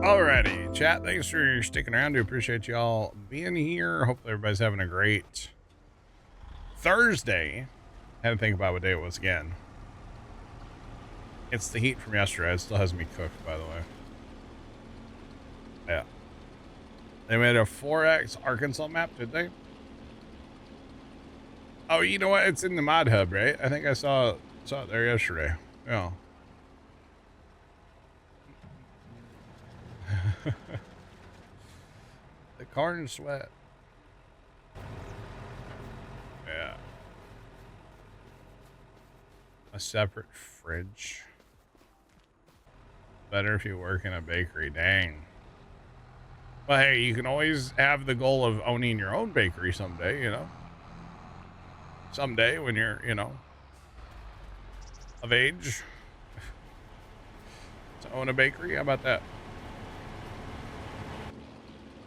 Alrighty, chat. Thanks for sticking around. Do appreciate y'all being here. Hopefully everybody's having a great Thursday. Had to think about what day it was again. It's the heat from yesterday. It still has me cooked, by the way. Yeah. They made a 4X Arkansas map, did they? Oh, you know what? It's in the mod hub, right? I think I saw it there yesterday. Yeah. The corn sweat. Yeah. A separate fridge. Better if you work in a bakery. Dang. Well, hey, you can always have the goal of owning your own bakery someday, you know? Someday when you're, you know, of age to own a bakery. How about that?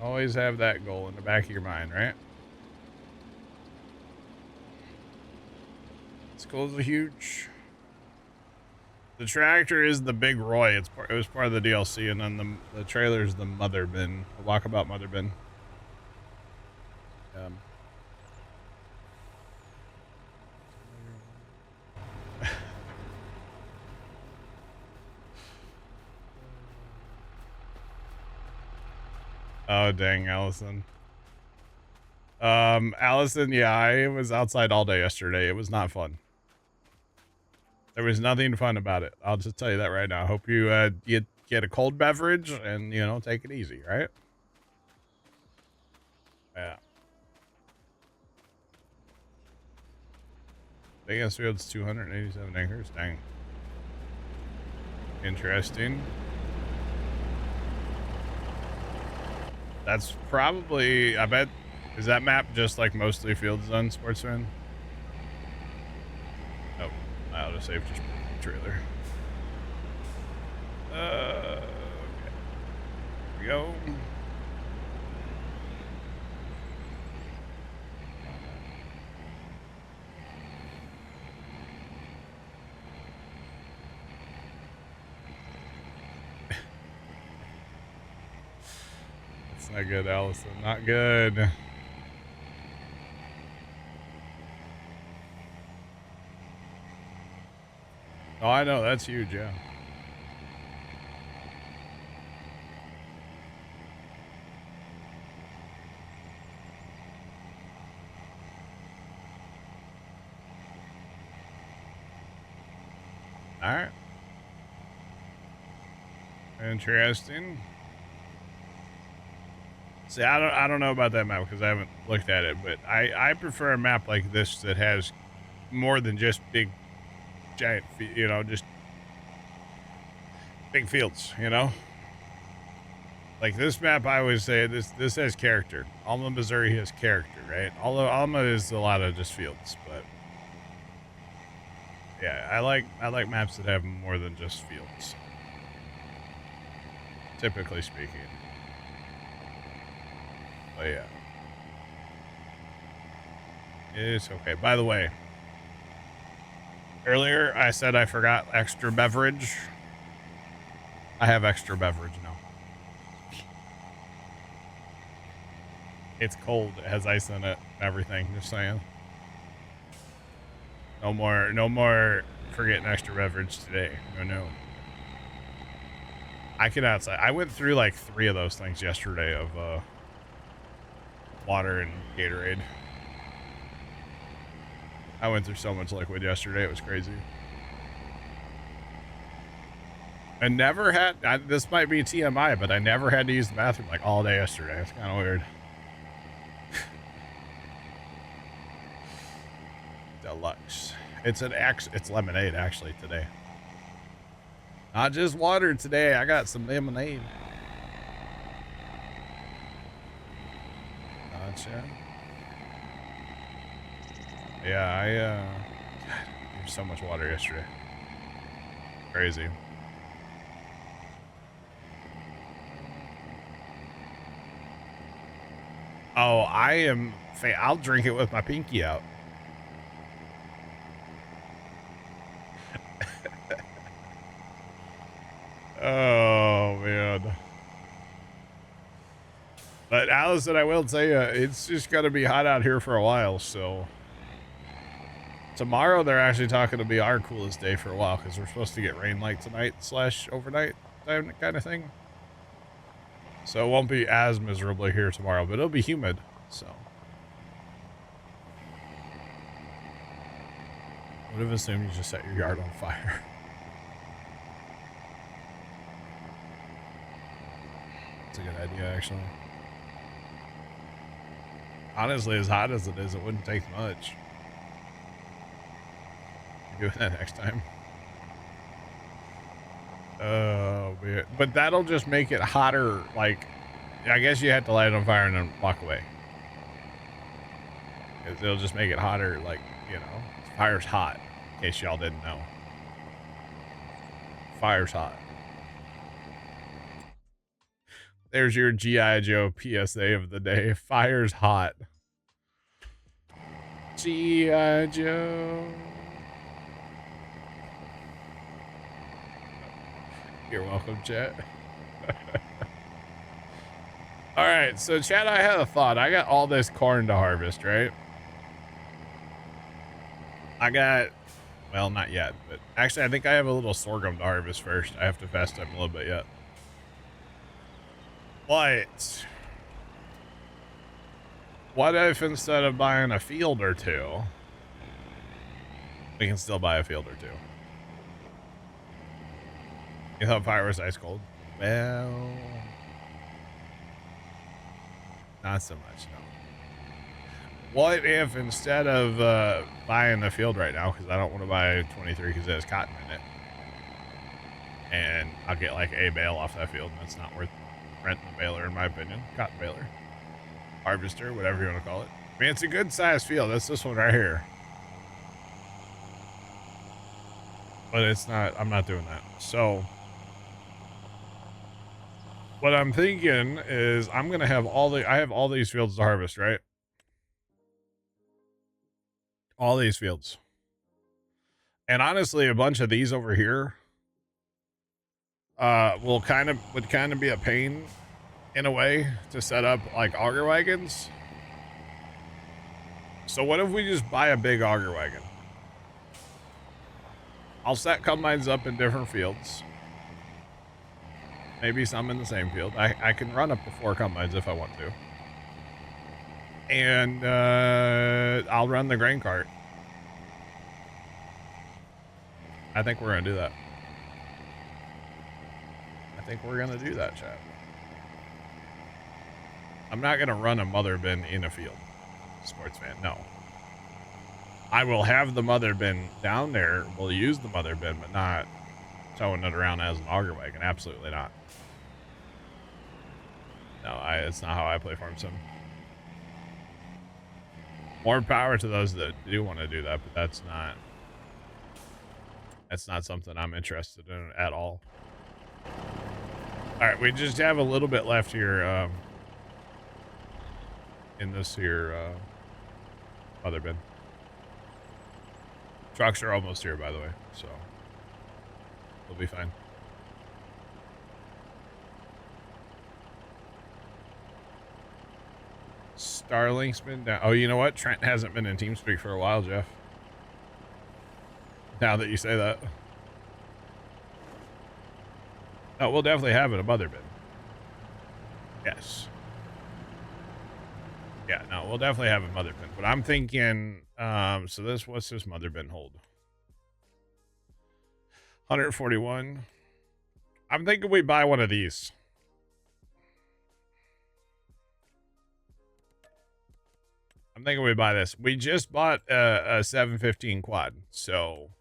Always have that goal in the back of your mind, right? School's a huge... The tractor is the Big Roy. It was part of the DLC, and then the trailer is the Mother Bin. The Walkabout Mother Bin. Oh, dang, Allison. Allison, yeah, I was outside all day yesterday. It was not fun. There was nothing fun about it. I'll just tell you that right now. Hope you get a cold beverage and, you know, take it easy, right? Yeah. Biggest field's 287 acres. Dang. Interesting. That's probably, I bet, is that map just like mostly fields on Sportsman? Nope. I'll just save just trailer. Okay. Here we go. It's not good, Allison. Not good. Oh, I know. That's huge, yeah. All right. Interesting. See, I don't know about that map because I haven't looked at it, but I prefer a map like this that has more than just big, giant, you know, just big fields, you know? Like this map, I always say this has character. Alma, Missouri has character, right? Although Alma is a lot of just fields, but yeah, I like maps that have more than just fields. Typically speaking. But yeah. It's okay. By the way, earlier I said I forgot extra beverage. I have extra beverage now. It's cold. It has ice in it. Everything. Just saying. No more forgetting extra beverage today. No. I can outside. I went through like 3 of those things yesterday of water and Gatorade. I went through so much liquid yesterday. It was crazy. I never had, this might be TMI, but I never had to use the bathroom like all day yesterday. It's kind of weird. Deluxe. It's lemonade actually today. Not just water today. I got some lemonade. Gotcha. Yeah, God, there's so much water yesterday. Crazy. Oh, I'll drink it with my pinky out. Oh, man. But Allison, I will tell you, it's just going to be hot out here for a while. So tomorrow they're actually talking to be our coolest day for a while because we're supposed to get rain like tonight / overnight kind of thing. So it won't be as miserable here tomorrow, but it'll be humid. So would have assumed you just set your yard on fire. That's a good idea, actually. Honestly, as hot as it is, it wouldn't take much. Doing that next time. Oh, man. But that'll just make it hotter. Like, I guess you have to light it on fire and then walk away. It'll just make it hotter. Like, you know, fire's hot. In case y'all didn't know. Fire's hot. There's your G.I. Joe PSA of the day. Fire's hot. G.I. Joe. You're welcome, chat. All right, so chat, I had a thought. I got all this corn to harvest, right? I got, well, not yet, but actually I think I have a little sorghum to harvest first. I have to fast time a little bit yet. But what if instead of buying a field or two, we can still buy a field or two? You thought fire was ice cold? Well, not so much, no. What if instead of buying the field right now, because I don't want to buy 23 because it has cotton in it, and I'll get like a bale off that field, and it's not worth renting the baler, in my opinion. Cotton baler, harvester, whatever you want to call it. I mean, it's a good sized field. That's this one right here. But it's not, I'm not doing that. So what I'm thinking is I'm going to have I have all these fields to harvest, right? All these fields. And honestly, a bunch of these over here would kind of be a pain in a way to set up like auger wagons. So what if we just buy a big auger wagon? I'll set combines up in different fields. Maybe some in the same field. I can run up to 4 combines if I want to. And I'll run the grain cart. I think we're going to do that. I think we're going to do that, chat. I'm not going to run a mother bin in a field. Sports fan, no. I will have the mother bin down there. We'll use the mother bin, but not towing it around as an auger wagon. Absolutely not. No, it's not how I play Farm Sim. More power to those that do want to do that, but that's not something I'm interested in at all. All right, we just have a little bit left here in this here mother bin. Trucks are almost here, by the way, so we'll be fine. Starlink's been down. Oh, you know what? Trent hasn't been in TeamSpeak for a while, Jeff. Now that you say that. Oh, we'll definitely have it a mother bin. Yes. Yeah, no, we'll definitely have a mother bin. But I'm thinking, so what's this mother bin hold? 141. I'm thinking we buy one of these. I'm thinking we buy this. We just bought a 715 quad, so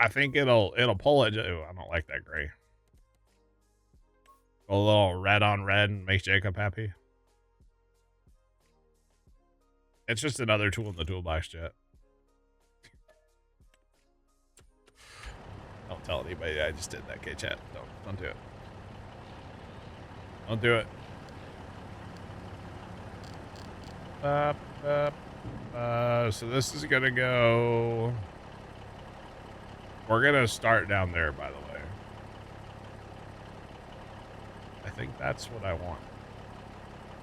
I think it'll pull it. Ooh, I don't like that gray. A little red on red and make Jacob happy. It's just another tool in the toolbox, chat. Don't tell anybody I just did that, okay, chat. Don't do it. Don't do it. So this is gonna go. We're gonna start down there, by the way. I think that's what I want.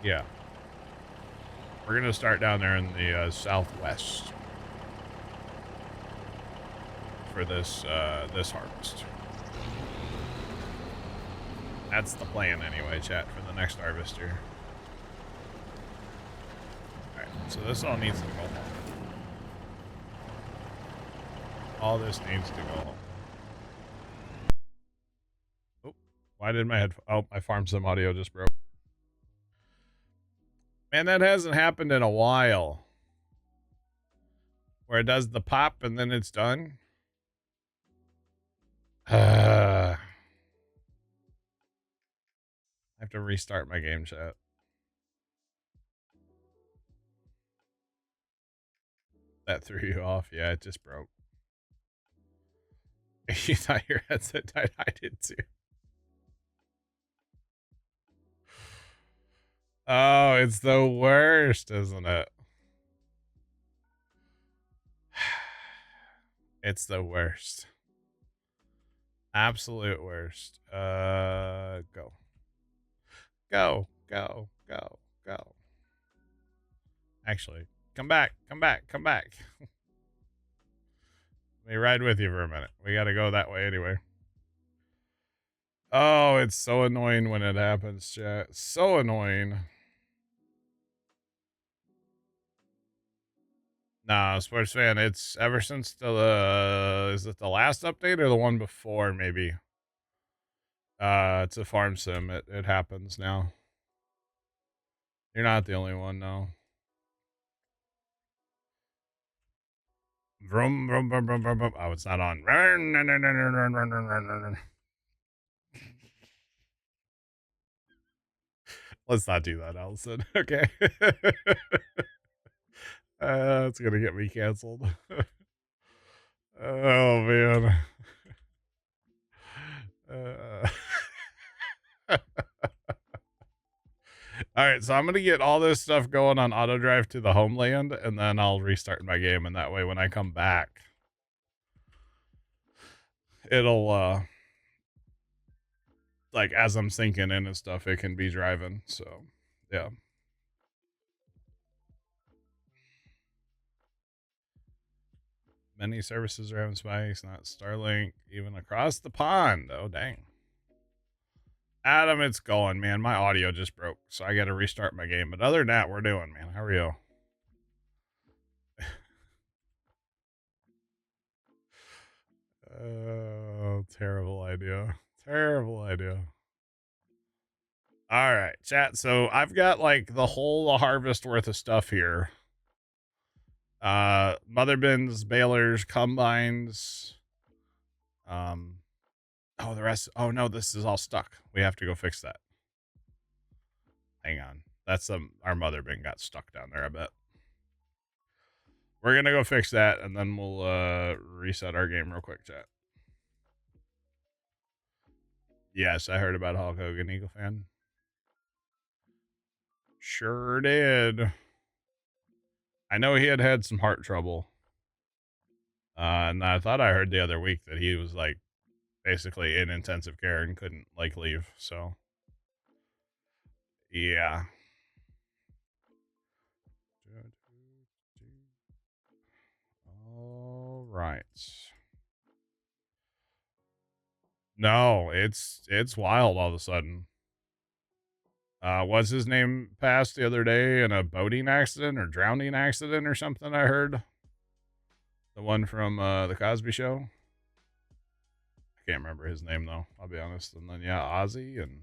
Yeah. We're going to start down there in the southwest for this this harvest. That's the plan anyway, chat, for the next harvest here. Alright, so this all needs to go home. All this needs to go home. Oh, why did my my farm sim audio just broke? Man, that hasn't happened in a while. Where it does the pop and then it's done. I have to restart my game chat. That threw you off? Yeah, it just broke. You thought your headset died? I did too. Oh, it's the worst, isn't it? It's the worst. Absolute worst. Go. Go, go, go, go. Actually, come back, come back, come back. Let me ride with you for a minute. We gotta go that way anyway. Oh, it's so annoying when it happens, chat. So annoying. Nah, sports fan, it's ever since the, is it the last update or the one before, maybe? It's a farm sim. It happens now. You're not the only one, no. Vroom, vroom, vroom, vroom, vroom, vroom. Oh, it's not on. Let's not do that, Allison. Okay. It's gonna get me canceled. Oh man. All right, so I'm gonna get all this stuff going on auto drive to the homeland, and then I'll restart my game, and that way when I come back, it'll like as I'm sinking in and stuff, it can be driving. So yeah. Many services are having spikes, not Starlink, even across the pond. Oh dang. Adam, it's going, man. My audio just broke, so I gotta restart my game. But other than that, we're doing, man. How are you? Oh, terrible idea. Terrible idea. All right, chat. So I've got like the whole harvest worth of stuff here. Mother bins, balers, combines. Oh, the rest. Oh no, this is all stuck. We have to go fix that. Hang on. That's our mother bin got stuck down there, I bet. We're gonna go fix that, and then we'll reset our game real quick, chat. Yes, I heard about Hulk Hogan, Eagle fan. Sure did. I know he had some heart trouble. And I thought I heard the other week that he was like basically in intensive care and couldn't like leave. So yeah. All right. No, it's wild all of a sudden. Was his name passed the other day in a boating accident or drowning accident or something? I heard the one from the Cosby Show. I can't remember his name though. I'll be honest. And then yeah, Ozzy and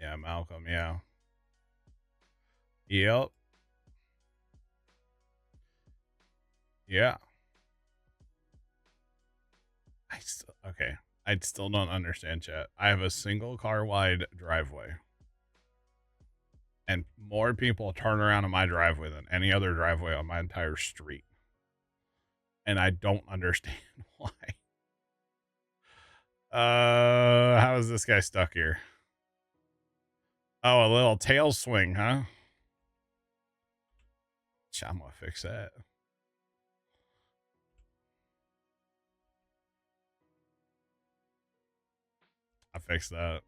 yeah, Malcolm. Yeah. Yep. Yeah. Okay. I still don't understand, chat. I have a single car wide driveway, and more people turn around in my driveway than any other driveway on my entire street. And I don't understand why. How is this guy stuck here? Oh, a little tail swing, huh? I'm gonna fix that. I fixed that.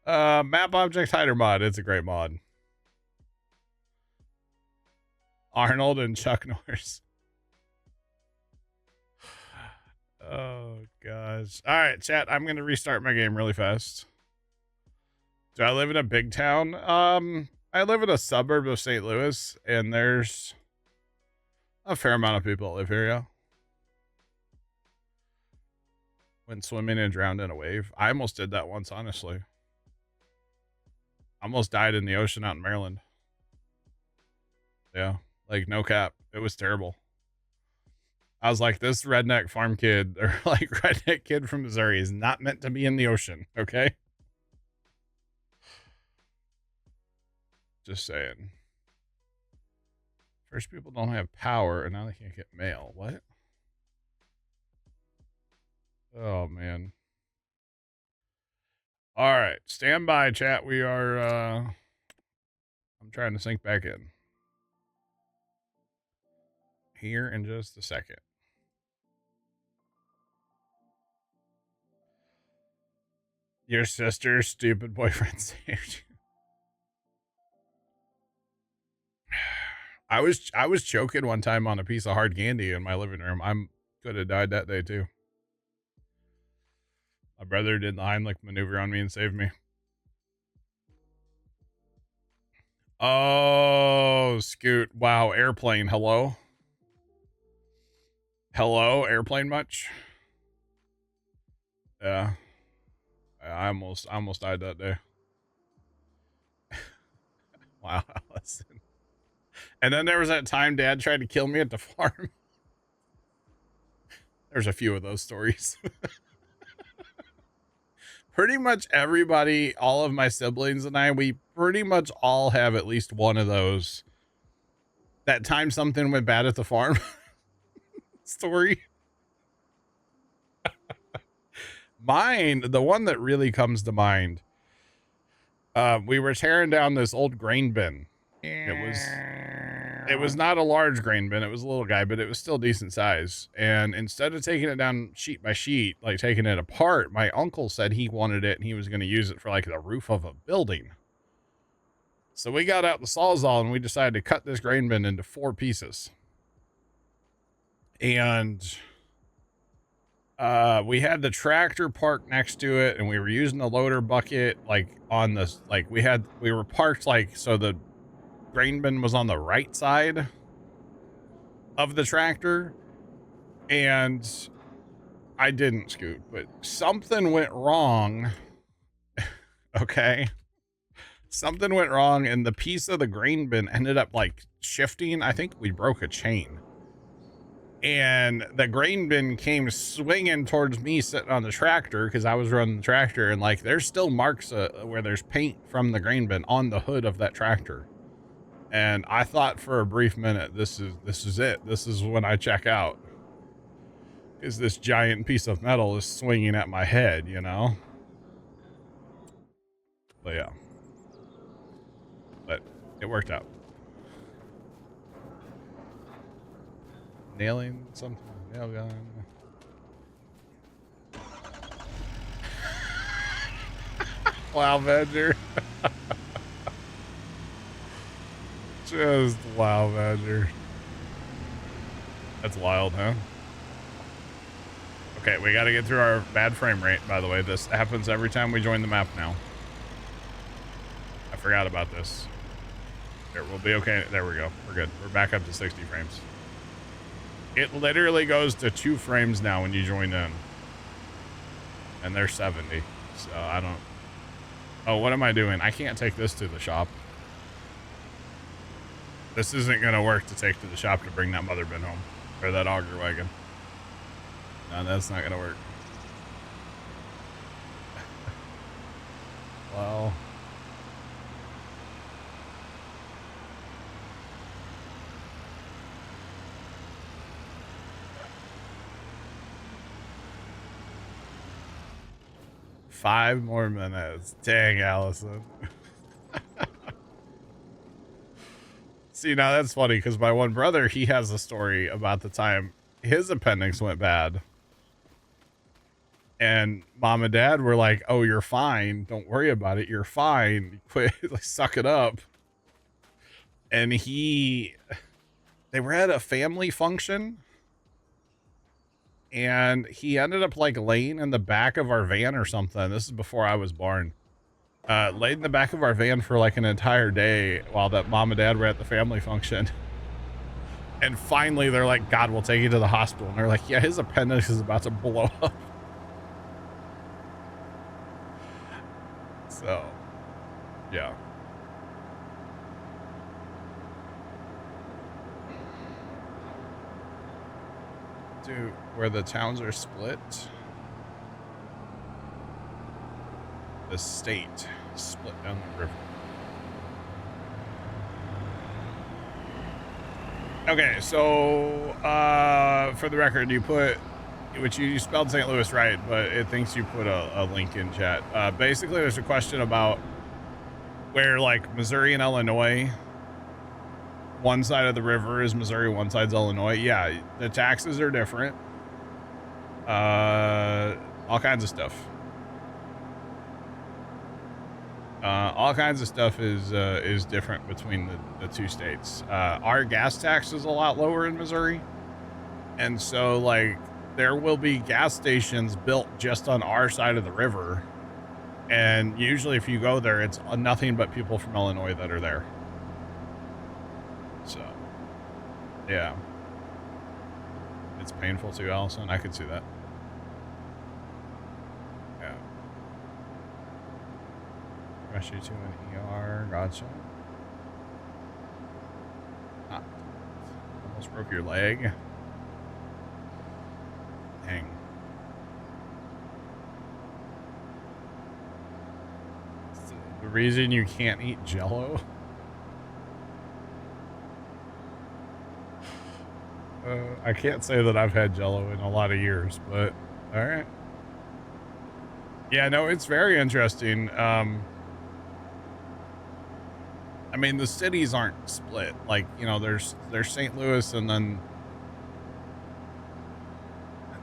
Map object hider mod. It's a great mod. Arnold and Chuck Norris. Oh gosh. All right, chat. I'm gonna restart my game really fast. Do I live in a big town? I live in a suburb of St. Louis, and there's a fair amount of people that live here. Yeah. Went swimming and drowned in a wave. I almost did that once, honestly. Almost died in the ocean out in Maryland. Yeah, like no cap. It was terrible. I was like, this redneck farm kid, or like redneck kid from Missouri is not meant to be in the ocean, okay? Just saying. First, people don't have power, and now they can't get mail. What? Oh, man. All right. Stand by, chat. We are, I'm trying to sync back in. Here in just a second. Your sister's stupid boyfriend saved you. I was choking one time on a piece of hard candy in my living room. I'm could have died that day too. My brother did the Heimlich maneuver on me and saved me. Oh, Scoot. Wow, airplane. Hello? Hello, airplane much? Yeah. I almost died that day. Wow, listen. And then there was that time Dad tried to kill me at the farm. There's a few of those stories. Pretty much everybody, all of my siblings and I, we pretty much all have at least one of those. That time something went bad at the farm story. Mine, the one that really comes to mind, we were tearing down this old grain bin. It was not a large grain bin. It was a little guy, but it was still decent size. And instead of taking it down sheet by sheet, like taking it apart, my uncle said he wanted it and he was going to use it for like the roof of a building. So we got out the Sawzall and we decided to cut this grain bin into 4 pieces. And we had the tractor parked next to it, and we were using the loader bucket like on this, like we were parked like so the grain bin was on the right side of the tractor, and I didn't scoot, but something went wrong. Okay. Something went wrong, and the piece of the grain bin ended up like shifting. I think we broke a chain. And the grain bin came swinging towards me sitting on the tractor because I was running the tractor, and like there's still marks where there's paint from the grain bin on the hood of that tractor. And I thought for a brief minute, this is it. This is when I check out. Because this giant piece of metal is swinging at my head, you know? But yeah. But it worked out. Nailing something. Nail gun. Wow, Badger. Just wow, Badger. That's wild, huh? Okay, we got to get through our bad frame rate, by the way. This happens every time we join the map now. I forgot about this. There, we'll be okay. There we go. We're good. We're back up to 60 frames. It literally goes to 2 frames now when you join in. And they're 70. So I don't... Oh, what am I doing? I can't take this to the shop. This isn't going to work to take to the shop to bring that mother bin home. Or that auger wagon. No, that's not going to work. Well... 5 more minutes. Dang, Allison. See, now that's funny because my one brother, he has a story about the time his appendix went bad. And mom and dad were like, oh, you're fine. Don't worry about it. You're fine. Quit. Like, suck it up. And they were at a family function. And he ended up like laying in the back of our van or something. This is before I was born. Laid in the back of our van for like an entire day while that mom and dad were at the family function. And finally they're like, God, we'll take you to the hospital. And they're like, yeah, his appendix is about to blow up. So, yeah. To where the towns are split. The state split down the river. Okay, so for the record, you put, which you spelled St. Louis right, but it thinks you put a link in chat. Basically, there's a question about where like Missouri and Illinois, one side of the river is Missouri, one side's Illinois. Yeah, the taxes are different. All kinds of stuff. All kinds of stuff is different between the two states. Our gas tax is a lot lower in Missouri. And so like there will be gas stations built just on our side of the river. And usually if you go there, it's nothing but people from Illinois that are there. So, yeah. It's painful too, Allison. I could see that. Yeah. Rush you to an ER. Gotcha. Ah. Almost broke your leg. Dang. The reason you can't eat Jell-O? I can't say that I've had Jell-O in a lot of years, but all right. Yeah, no, it's very interesting. I mean, the cities aren't split. Like, you know, there's St. Louis, and then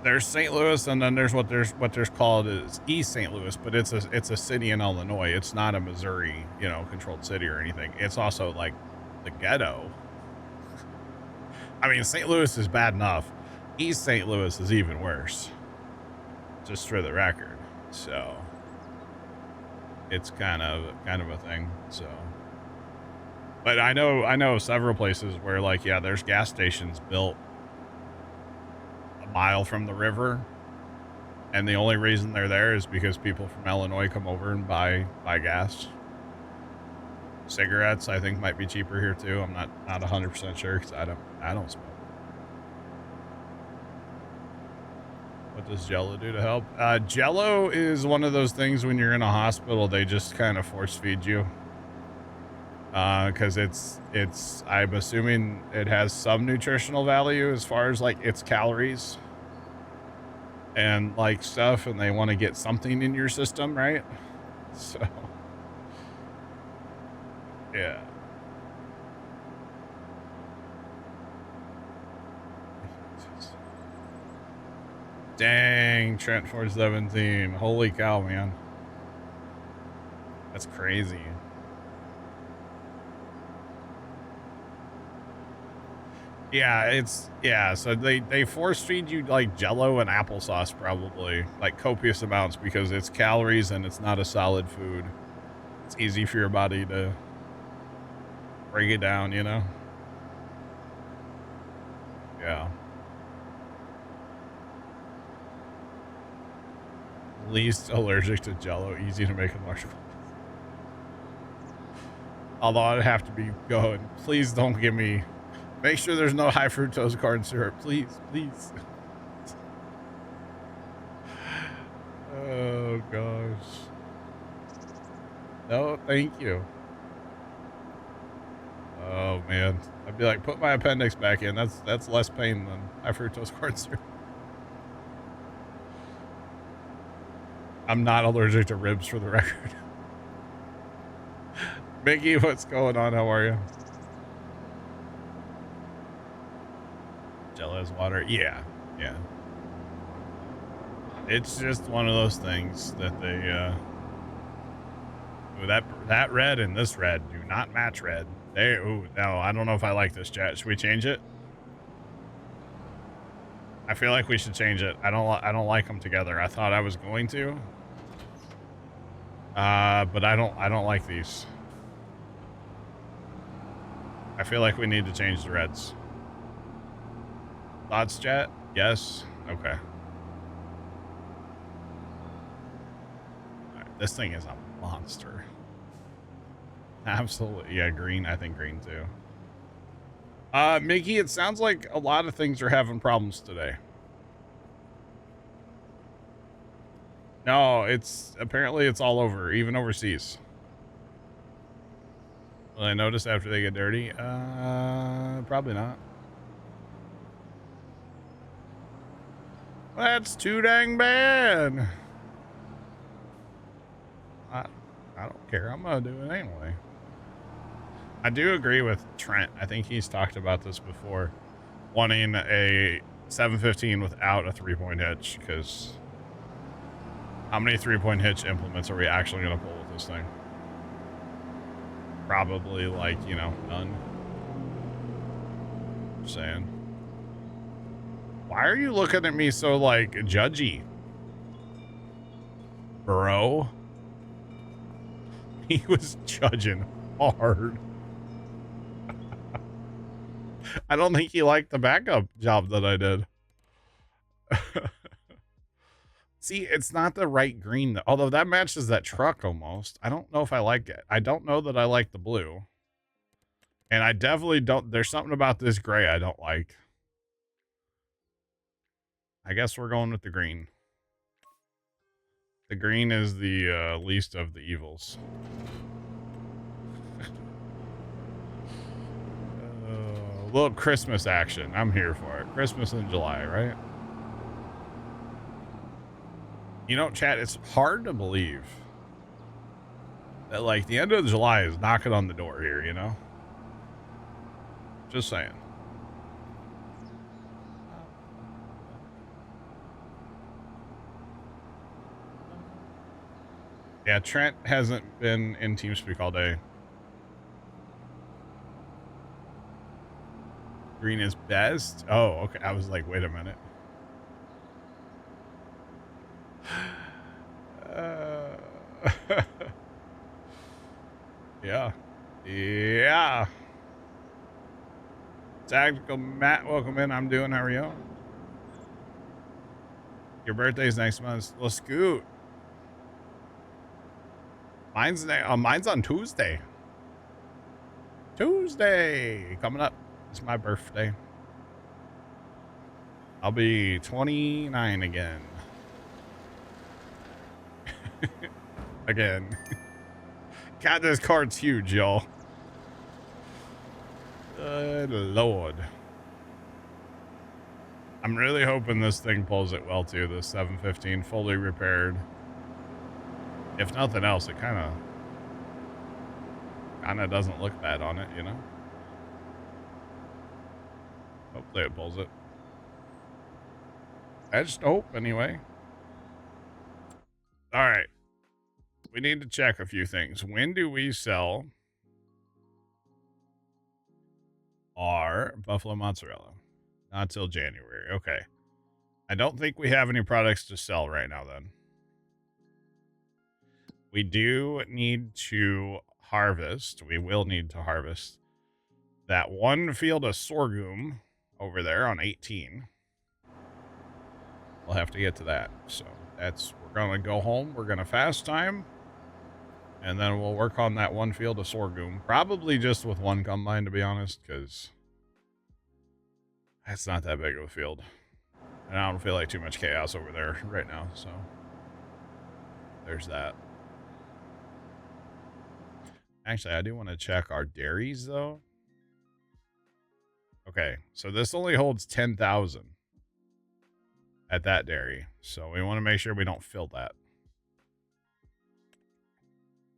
there's St. Louis, and then there's what there's called is East St. Louis, but it's a city in Illinois. It's not a Missouri, you know, controlled city or anything. It's also like the ghetto. I mean, St. Louis is bad enough. East St. Louis is even worse. Just for the record. So it's kind of a thing. So, but I know several places where like, yeah, there's gas stations built a mile from the river. And the only reason they're there is because people from Illinois come over and buy gas. Cigarettes, I think, might be cheaper here too. I'm not 100% sure because I don't smoke. What does Jell-O do to help? Jell-O is one of those things when you're in a hospital, they just kind of force feed you. Because it's I'm assuming it has some nutritional value as far as like its calories and like stuff, and they want to get something in your system, right? So. Yeah. Dang, Trent 417. Holy cow, man. That's crazy. Yeah, so they force feed you like Jell-O and applesauce probably, like copious amounts because it's calories and it's not a solid food. It's easy for your body to break it down, you know? Yeah. Least allergic to Jell-O, easy to make a marshmallow. Although I'd have to be going, please don't give me, make sure there's no high fructose corn syrup, please. Oh gosh. No, thank you. Oh man, I'd be like, put my appendix back in. That's less pain than high fructose corn syrup. I'm not allergic to ribs, for the record. Mickey, what's going on? How are you? Jello has water. Yeah. Yeah. It's just one of those things that they, that red and this red do not match red. No, I don't know if I like this, chat. Should we change it? I feel like we should change it. I don't like them together. I thought I was going to. But I don't like these. I feel like we need to change the reds. Thoughts, chat? Yes? Okay. All right, this thing is a monster. Absolutely. Yeah, green. I think green too. Mickey, it sounds like a lot of things are having problems today. No, apparently it's all over, even overseas. Will I notice after they get dirty? Probably not. That's too dang bad. I don't care. I'm gonna do it anyway. I do agree with Trent. I think he's talked about this before, wanting a 715 without a 3-point hitch, because how many 3-point hitch implements are we actually going to pull with this thing? Probably, like, you know, none. Just saying. Why are you looking at me so, like, judgy? Bro. He was judging hard. I don't think he liked the backup job that I did. See, it's not the right green, although that matches that truck almost. I don't know if I like it. I don't know that I like the blue. And I definitely don't. There's something about this gray I don't like. I guess we're going with the green. The green is the least of the evils. A little Christmas action. I'm here for it. Christmas in July, right? You know, chat, it's hard to believe that, like, the end of July is knocking on the door here, you know? Just saying. Yeah, Trent hasn't been in TeamSpeak all day. Green is best? Oh, okay. I was like, wait a minute. Yeah. Yeah. Tactical Matt, welcome in. I'm doing. How are you? Your birthday's next month. Let's scoot. Mine's on Tuesday. Tuesday coming up. It's my birthday. I'll be 29 again. Again. God, this card's huge, y'all. Good Lord. I'm really hoping this thing pulls it well, too. The 715 fully repaired. If nothing else, it kind of doesn't look bad on it, you know? Hopefully it pulls it. I just hope, anyway. All right. We need to check a few things. When do we sell our buffalo mozzarella? Not till January. Okay. I don't think we have any products to sell right now, then. We do need to harvest. We will need to harvest that one field of sorghum over there on 18. We'll have to get to that. So we're going to go home. We're going to fast time. And then we'll work on that one field of sorghum. Probably just with one combine, to be honest, because that's not that big of a field. And I don't feel like too much chaos over there right now. So there's that. Actually, I do want to check our dairies, though. Okay, so this only holds 10,000 at that dairy. So we want to make sure we don't fill that.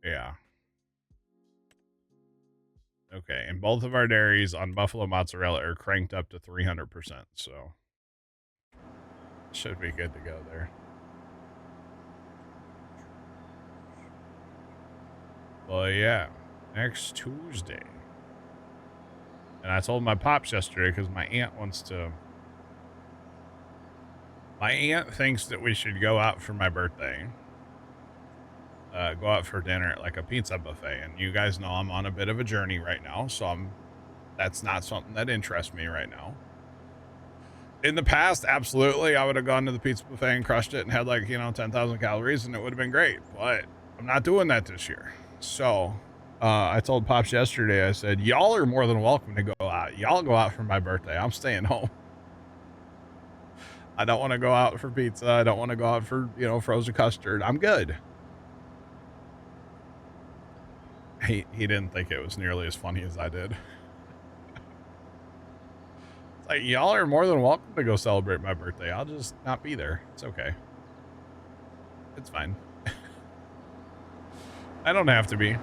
Yeah. Okay, and both of our dairies on buffalo mozzarella are cranked up to 300%, so should be good to go there. Well, yeah, next Tuesday. And I told my pops yesterday because my aunt wants to... My aunt thinks that we should go out for my birthday. Go out for dinner at like a pizza buffet. And you guys know I'm on a bit of a journey right now, so that's not something that interests me right now. In the past, absolutely, I would have gone to the pizza buffet and crushed it and had like, 10,000 calories and it would have been great. But I'm not doing that this year. So I told Pops yesterday, I said, y'all are more than welcome to go out. Y'all go out for my birthday. I'm staying home. I don't want to go out for pizza. I don't want to go out for, frozen custard. I'm good. He didn't think it was nearly as funny as I did. It's like, y'all are more than welcome to go celebrate my birthday. I'll just not be there. It's okay. It's fine. I don't have to be.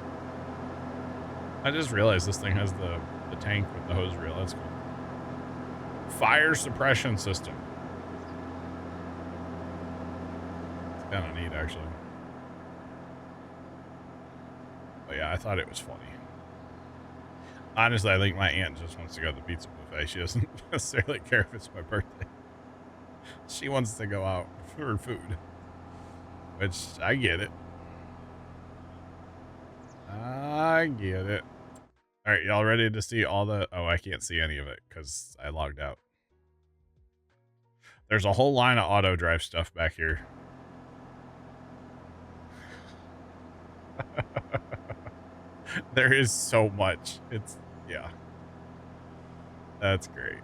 I just realized this thing has the tank with the hose reel. That's cool. Fire suppression system. It's kind of neat, actually. But yeah, I thought it was funny. Honestly, I think my aunt just wants to go to the pizza buffet. She doesn't necessarily care if it's my birthday. She wants to go out for food. Which, I get it. I get it. All right, y'all ready to see all the... Oh, I can't see any of it because I logged out. There's a whole line of auto drive stuff back here. There is so much. It's... Yeah. That's great.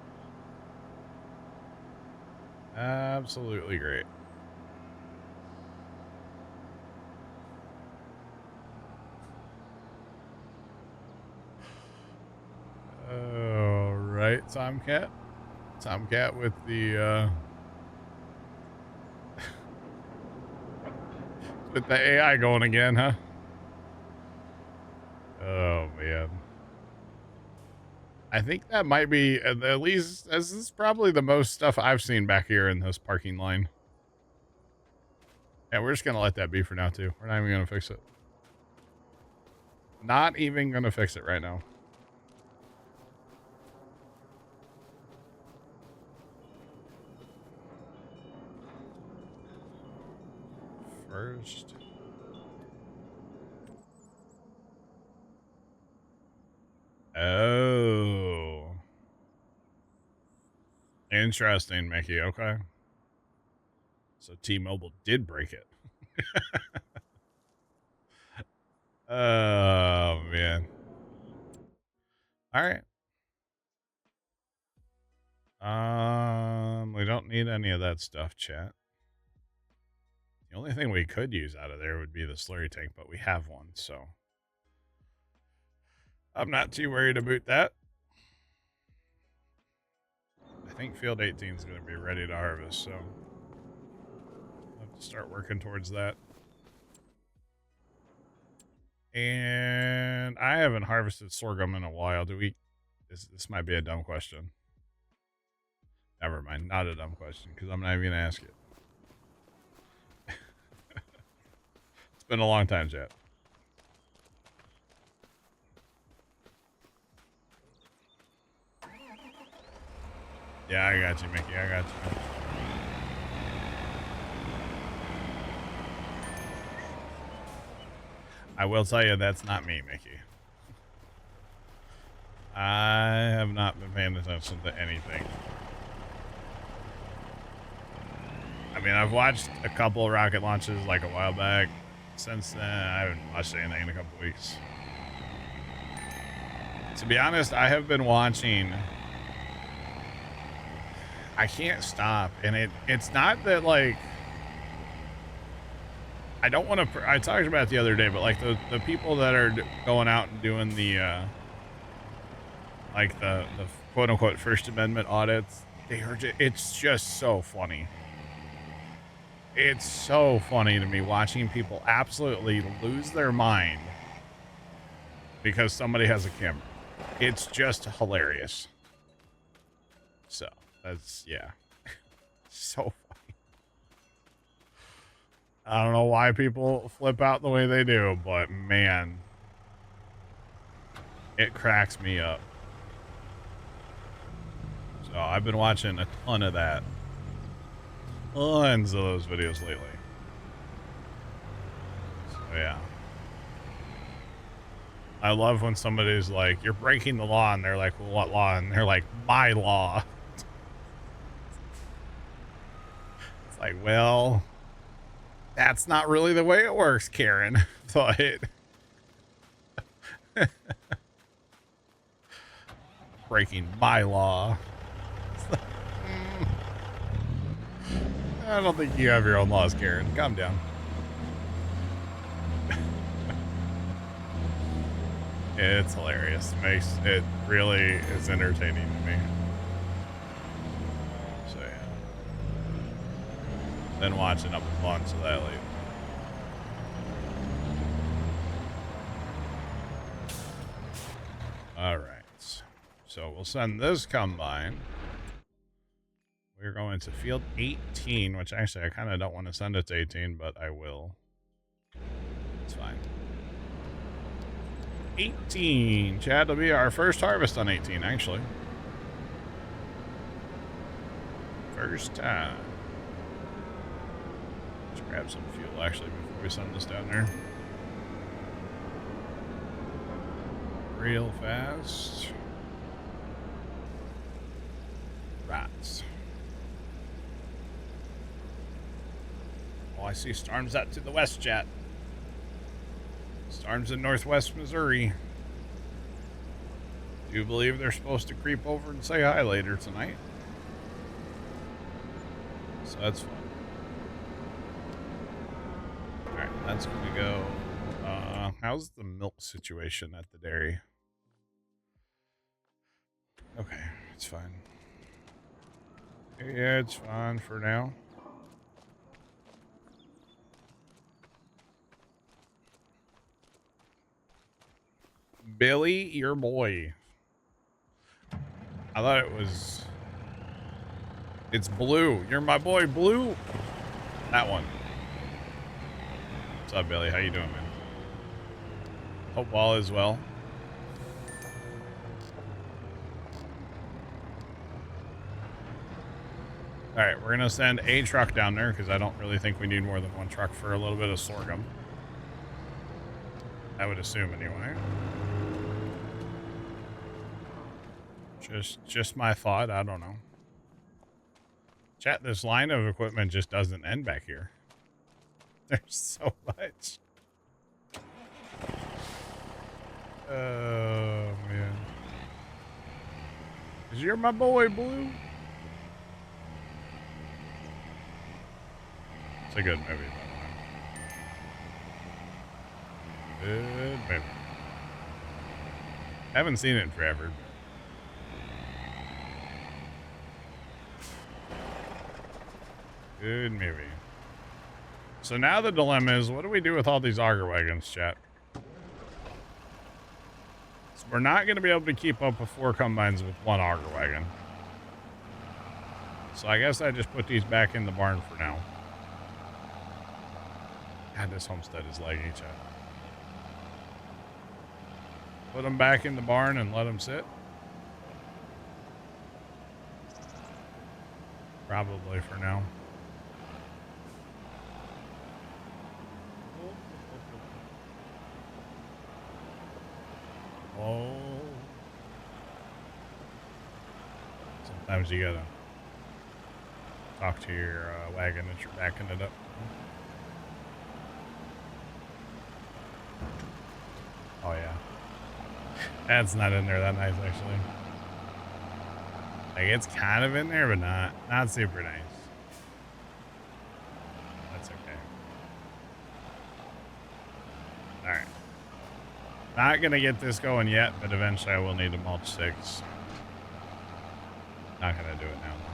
Absolutely great. All right, Tomcat. Tomcat with the with the AI going again, huh? Oh man. I think that might be at least this is probably the most stuff I've seen back here in this parking line. Yeah, we're just gonna let that be for now too. We're not even gonna fix it. Not even gonna fix it right now. First. Oh. Interesting, Mickey. Okay. So T-Mobile did break it. Oh, man. All right. We don't need any of that stuff, chat. The only thing we could use out of there would be the slurry tank, but we have one, so I'm not too worried about that. I think field 18 is going to be ready to harvest, so I'll have to start working towards that. And I haven't harvested sorghum in a while. Do we? This might be a dumb question. Never mind. Not a dumb question, because I'm not even going to ask it. It's been a long time, chat. Yeah, I got you, Mickey. I got you. I will tell you that's not me, Mickey. I have not been paying attention to anything. I mean, I've watched a couple of rocket launches like a while back. Since then, I haven't watched anything in a couple weeks. To be honest, I have been watching... I can't stop, and it's not that, like... I don't want to... I talked about it the other day, but, like, the people that are going out and doing the, like, the quote-unquote First Amendment audits, it's just so funny. It's so funny to me watching people absolutely lose their mind because somebody has a camera. It's just hilarious. So that's, yeah, so funny. I don't know why people flip out the way they do, but man, it cracks me up. So I've been watching a ton of that. Tons of those videos lately. So yeah. I love when somebody's like, you're breaking the law, and they're like, well, what law? And they're like, my law. It's like, well, that's not really the way it works, Karen. But breaking my law. I don't think you have your own laws, Karen. Calm down. It's hilarious. It really is entertaining to me. So yeah. Then watching up a bunch of that lately. All right. So we'll send this combine. We're going to field 18, which actually I kind of don't want to send it to 18, but I will. It's fine. 18. Chad will be our first harvest on 18, actually. First time. Let's grab some fuel, actually, before we send this down there. Real fast. Rats. Oh, I see storms out to the west, chat. Storms in northwest Missouri. Do you believe they're supposed to creep over and say hi later tonight? So that's fun. Alright, that's gonna go. How's the milk situation at the dairy? Okay, it's fine. Yeah, it's fine for now. Billy, your boy. I thought it was... It's Blue. You're my boy, Blue. That one. What's up, Billy? How you doing, man? Hope all is well. All right, we're going to send a truck down there because I don't really think we need more than one truck for a little bit of sorghum. I would assume anyway. Just my thought. I don't know. Chat, this line of equipment just doesn't end back here. There's so much. Oh, man. 'Cause you're my boy, Blue. It's a good movie, by the way. Good movie. Haven't seen it in forever. Good movie. So now the dilemma is, what do we do with all these auger wagons, chat? So we're not going to be able to keep up with 4 combines with 1 auger wagon. So I guess I just put these back in the barn for now. God, this homestead is lagging, chat. Put them back in the barn and let them sit. Probably for now. Oh. Sometimes you gotta talk to your wagon that you're backing it up. Oh yeah. That's not in there that nice, actually. Like, it's kind of in there, but not super nice. That's okay. Alright. Not gonna get this going yet, but eventually I will need a mulch 6. Not gonna do it now, though.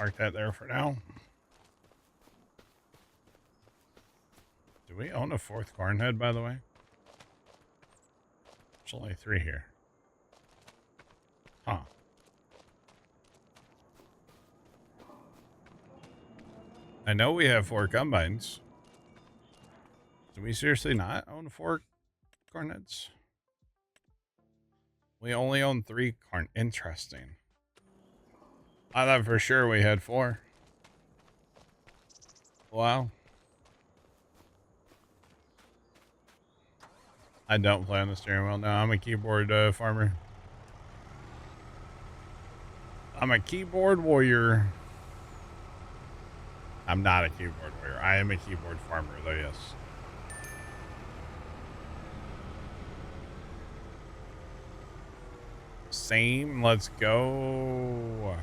mark that there for now. Do we own a 4th corn head, by the way? There's only 3 here. Huh. I know we have 4 combines. Do we seriously not own 4 corn heads? We only own 3 corn. Interesting. I thought for sure we had 4. Wow. I don't play on the steering wheel. No, I'm a keyboard farmer. I'm a keyboard warrior. I'm not a keyboard warrior. I am a keyboard farmer, though, yes. Same. Let's go.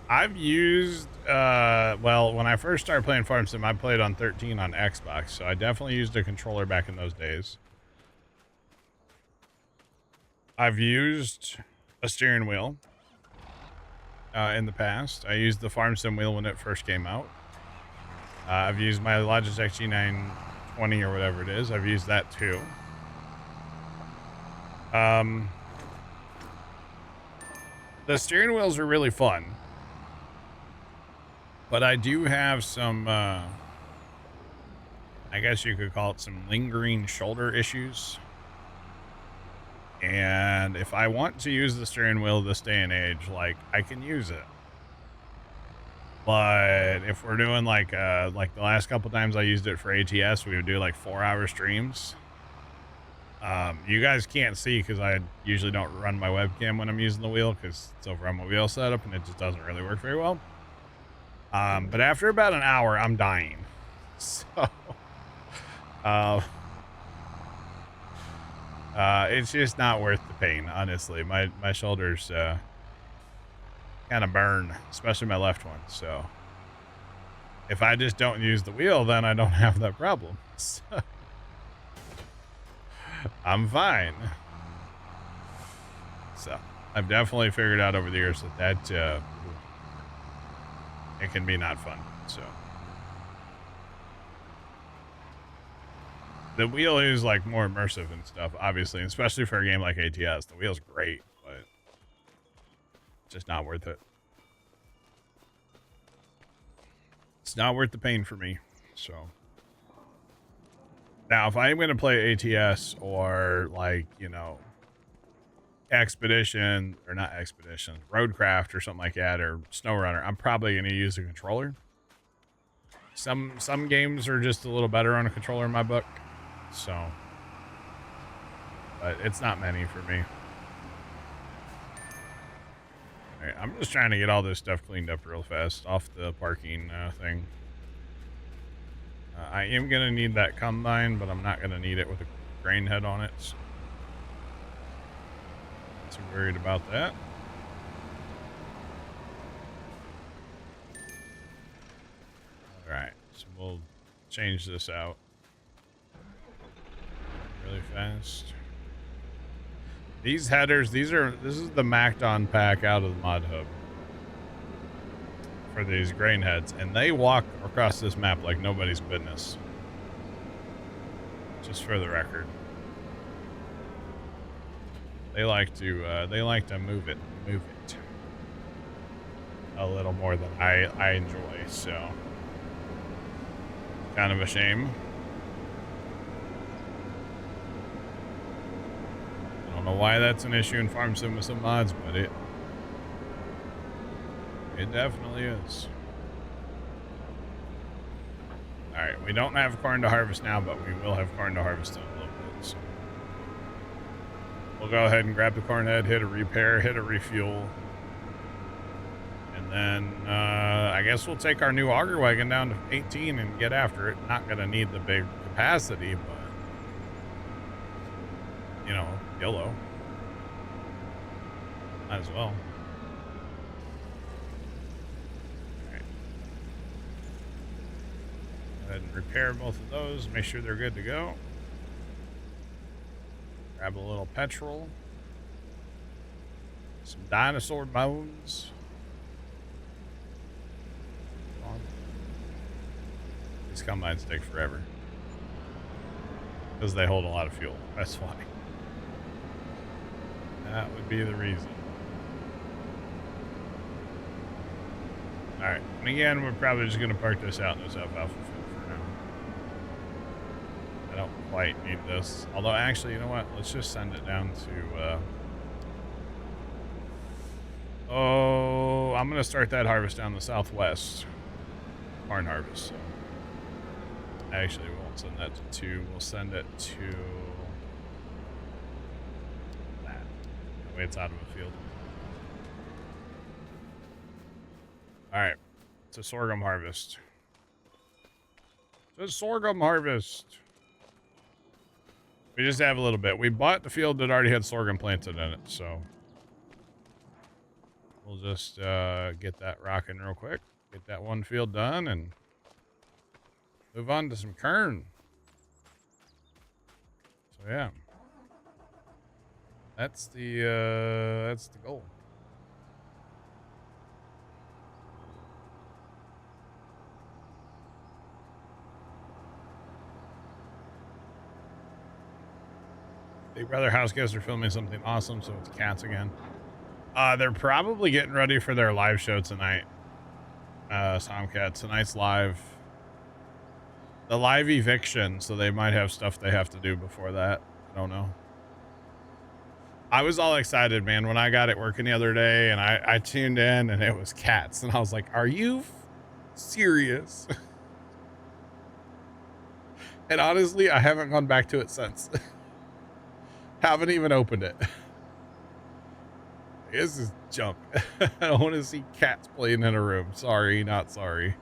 I've used, well, when I first started playing Farm Sim, I played on 13 on Xbox, so I definitely used a controller back in those days. I've used a steering wheel in the past. I used the Farm Sim wheel when it first came out. I've used my Logitech G920 or whatever it is. I've used that too. The steering wheels are really fun. But I do have some, I guess you could call it some lingering shoulder issues. And if I want to use the steering wheel this day and age, like, I can use it. But if we're doing like the last couple times I used it for ATS, we would do like 4-hour streams. You guys can't see because I usually don't run my webcam when I'm using the wheel because it's over on my wheel setup and it just doesn't really work very well. But after about an hour, I'm dying. So, it's just not worth the pain, honestly. My shoulders, kind of burn, especially my left one. So if I just don't use the wheel, then I don't have that problem. So, I'm fine. So I've definitely figured out over the years that it can be not fun. So the wheel is like more immersive and stuff, obviously, especially for a game like ATS. The wheel's great, but it's just not worth it. It's not worth the pain for me. So now if I'm going to play ATS or like, you know, Expedition or not Expedition, Roadcraft or something like that, or SnowRunner, I'm probably going to use a controller. Some games are just a little better on a controller in my book. So, but it's not many for me. All right, I'm just trying to get all this stuff cleaned up real fast off the parking thing. I am going to need that combine, but I'm not going to need it with a grain head on it. So not too worried about that. All right, so we'll change this out really fast. These headers, this is the Macdon pack out of the mod hub for these grain heads, and they walk across this map like nobody's business. Just for the record, they like to move it a little more than I enjoy. So kind of a shame. I don't know why that's an issue in Farm Sim with some mods, but it definitely is. Alright, we don't have corn to harvest now, but we will have corn to harvest in a little bit. So we'll go ahead and grab the corn head, hit a repair, hit a refuel. And then I guess we'll take our new auger wagon down to 18 and get after it. Not going to need the big capacity, but, you know, YOLO. Might as well. Go ahead and repair both of those, make sure they're good to go. Grab a little petrol, some dinosaur bones, combines take forever. Because they hold a lot of fuel. That's why. That would be the reason. Alright. And again, we're probably just going to park this out in this alfalfa field for now. I don't quite need this. Although, actually, you know what? Let's just send it down to... I'm going to start that harvest down the southwest. Corn harvest. So. Actually, we won't send that to 2. We'll send it to... that. That way it's out of the field. Alright. It's a sorghum harvest. It's a sorghum harvest. We just have a little bit. We bought the field that already had sorghum planted in it, so... we'll just get that rocking real quick. Get that one field done and move on to some kern. So yeah. That's the goal. Big Brother house guests are filming something awesome, so it's cats again. They're probably getting ready for their live show tonight. Tomcat, tonight's live. The live eviction, so they might have stuff they have to do before that. I don't know. I was all excited, man, when I got it working the other day, and I tuned in, and it was cats, and I was like, are you serious? And honestly, I haven't gone back to it since. Haven't even opened it. This is junk. I don't want to see cats playing in a room. Sorry, not sorry.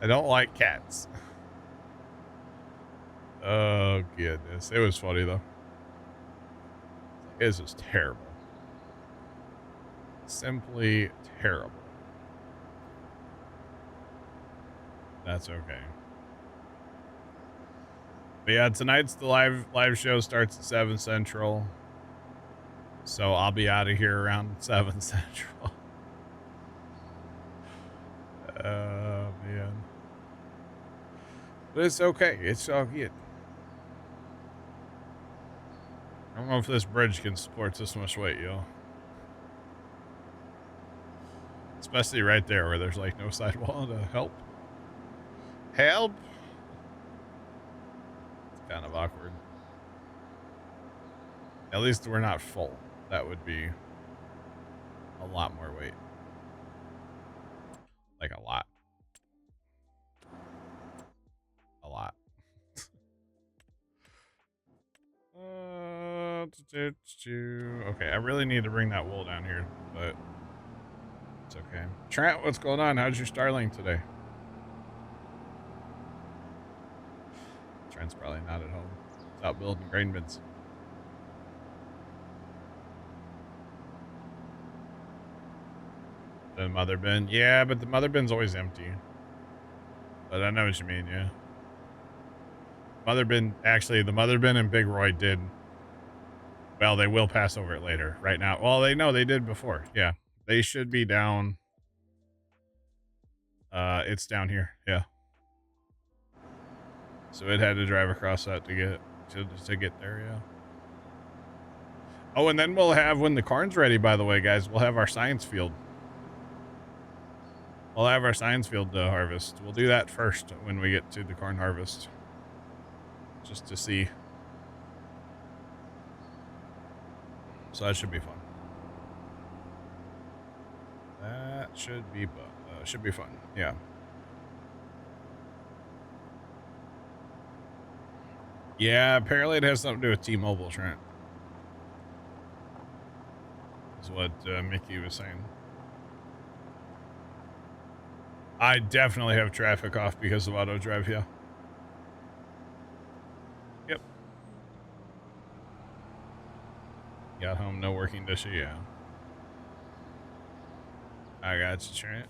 I don't like cats. Oh, goodness. It was funny, though. This is terrible. Simply terrible. That's okay. But yeah, tonight's the live show starts at 7 Central. So I'll be out of here around 7 Central. Oh, man. But it's okay. It's all good. I don't know if this bridge can support this much weight, yo. Especially right there where there's like no sidewall to help. Help! It's kind of awkward. At least we're not full. That would be a lot more weight. Like a lot. A lot. Okay, I really need to bring that wool down here, but it's okay. Trent, what's going on? How's your Starling today? Trent's probably not at home. It's out building grain bins. The mother bin? Yeah, but the mother bin's always empty. But I know what you mean, yeah. Mother bin, actually, the mother bin and Big Roy did. Well, they will pass over it later. Right now. Well, they know they did before. Yeah. They should be down. It's down here. Yeah. So it had to drive across that to get there, yeah. Oh, and then we'll have, when the corn's ready, by the way, guys, we'll have our science field. We'll have our science field to harvest. We'll do that first when we get to the corn harvest. Just to see. So that should be fun. That should be fun. Yeah. Yeah, apparently it has something to do with T-Mobile, Trent. Is what Mickey was saying. I definitely have traffic off because of auto drive, yeah. Yep. Got home, no working dishes, yeah. I got you, Trent.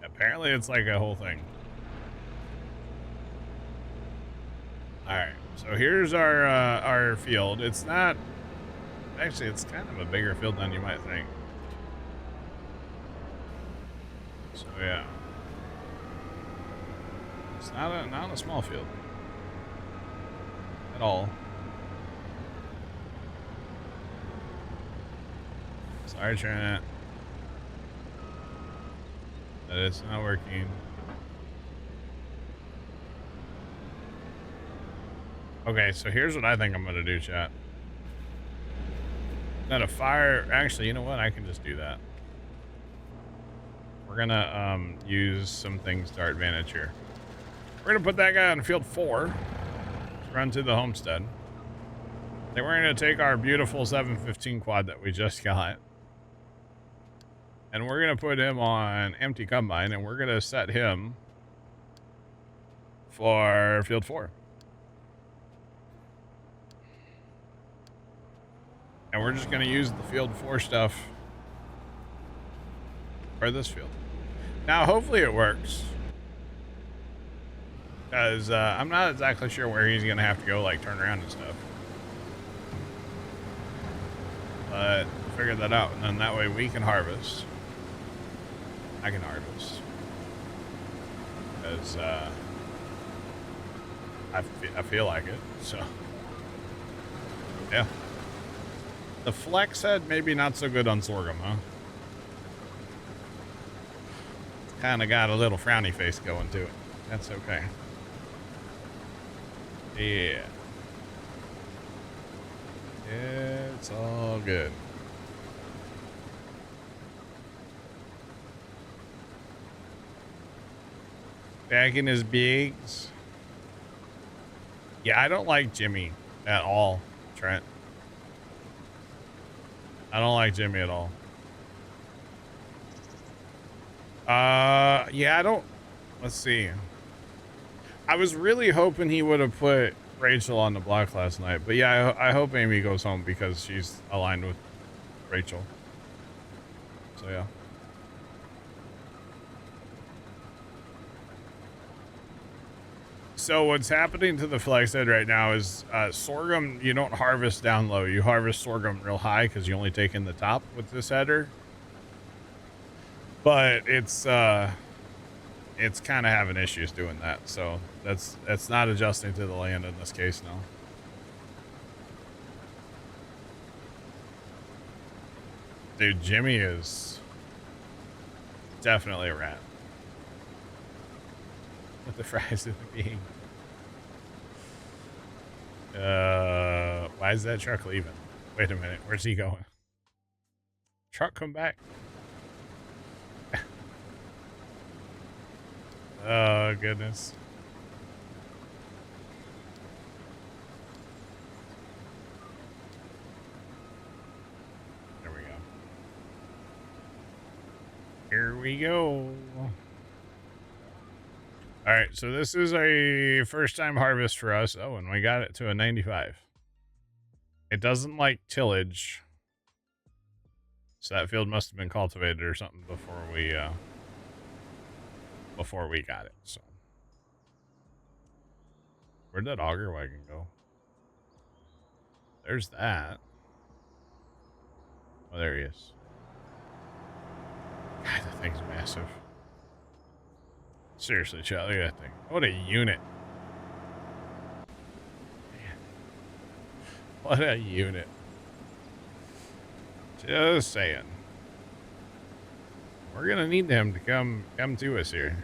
Apparently it's like a whole thing. Alright, so here's our field. It's not... Actually, it's kind of a bigger field than you might think. So yeah, it's not a small field at all. Sorry, Trent, that it's not working. Okay, so here's what I think I'm gonna do, chat. Not a fire. Actually, you know what? I can just do that. We're gonna use some things to our advantage here. We're gonna put that guy on field 4. Run to the homestead. Then we're gonna take our beautiful 715 quad that we just got, and we're gonna put him on empty combine, and we're gonna set him for field 4. And we're just gonna use the field 4 stuff for this field. Now, hopefully it works, because I'm not exactly sure where he's gonna have to go, like turn around and stuff. But we'll figure that out, and then that way we can harvest. I can harvest, because I feel like it. So yeah, the flex head maybe not so good on sorghum, huh? Kind of got a little frowny face going to it. That's okay. Yeah. It's all good. Back in his bigs. Yeah, I don't like Jimmy at all, Trent. I don't like Jimmy at all. Yeah, I don't. Let's see. I was really hoping he would have put Rachel on the block last night, but yeah, I hope Amy goes home because she's aligned with Rachel. So yeah. So what's happening to the flex head right now is sorghum, you don't harvest down low. You harvest sorghum real high because you only take in the top with this header. But it's kind of having issues doing that. So that's not adjusting to the land in this case now. Dude, Jimmy is definitely a rat. With the fries in the game. Why is that truck leaving? Wait a minute, where's he going? Truck come back. Oh goodness. There we go. Here we go. All right, so this is a first-time harvest for us. Oh, and we got it to a 95. It doesn't like tillage, so that field must have been cultivated or something before we got it. So, where'd that auger wagon go? There's that. Oh, there he is. God, that thing's massive. Seriously, chat, look at that thing. What a unit. Man. What a unit. Just saying. We're going to need them to come to us here.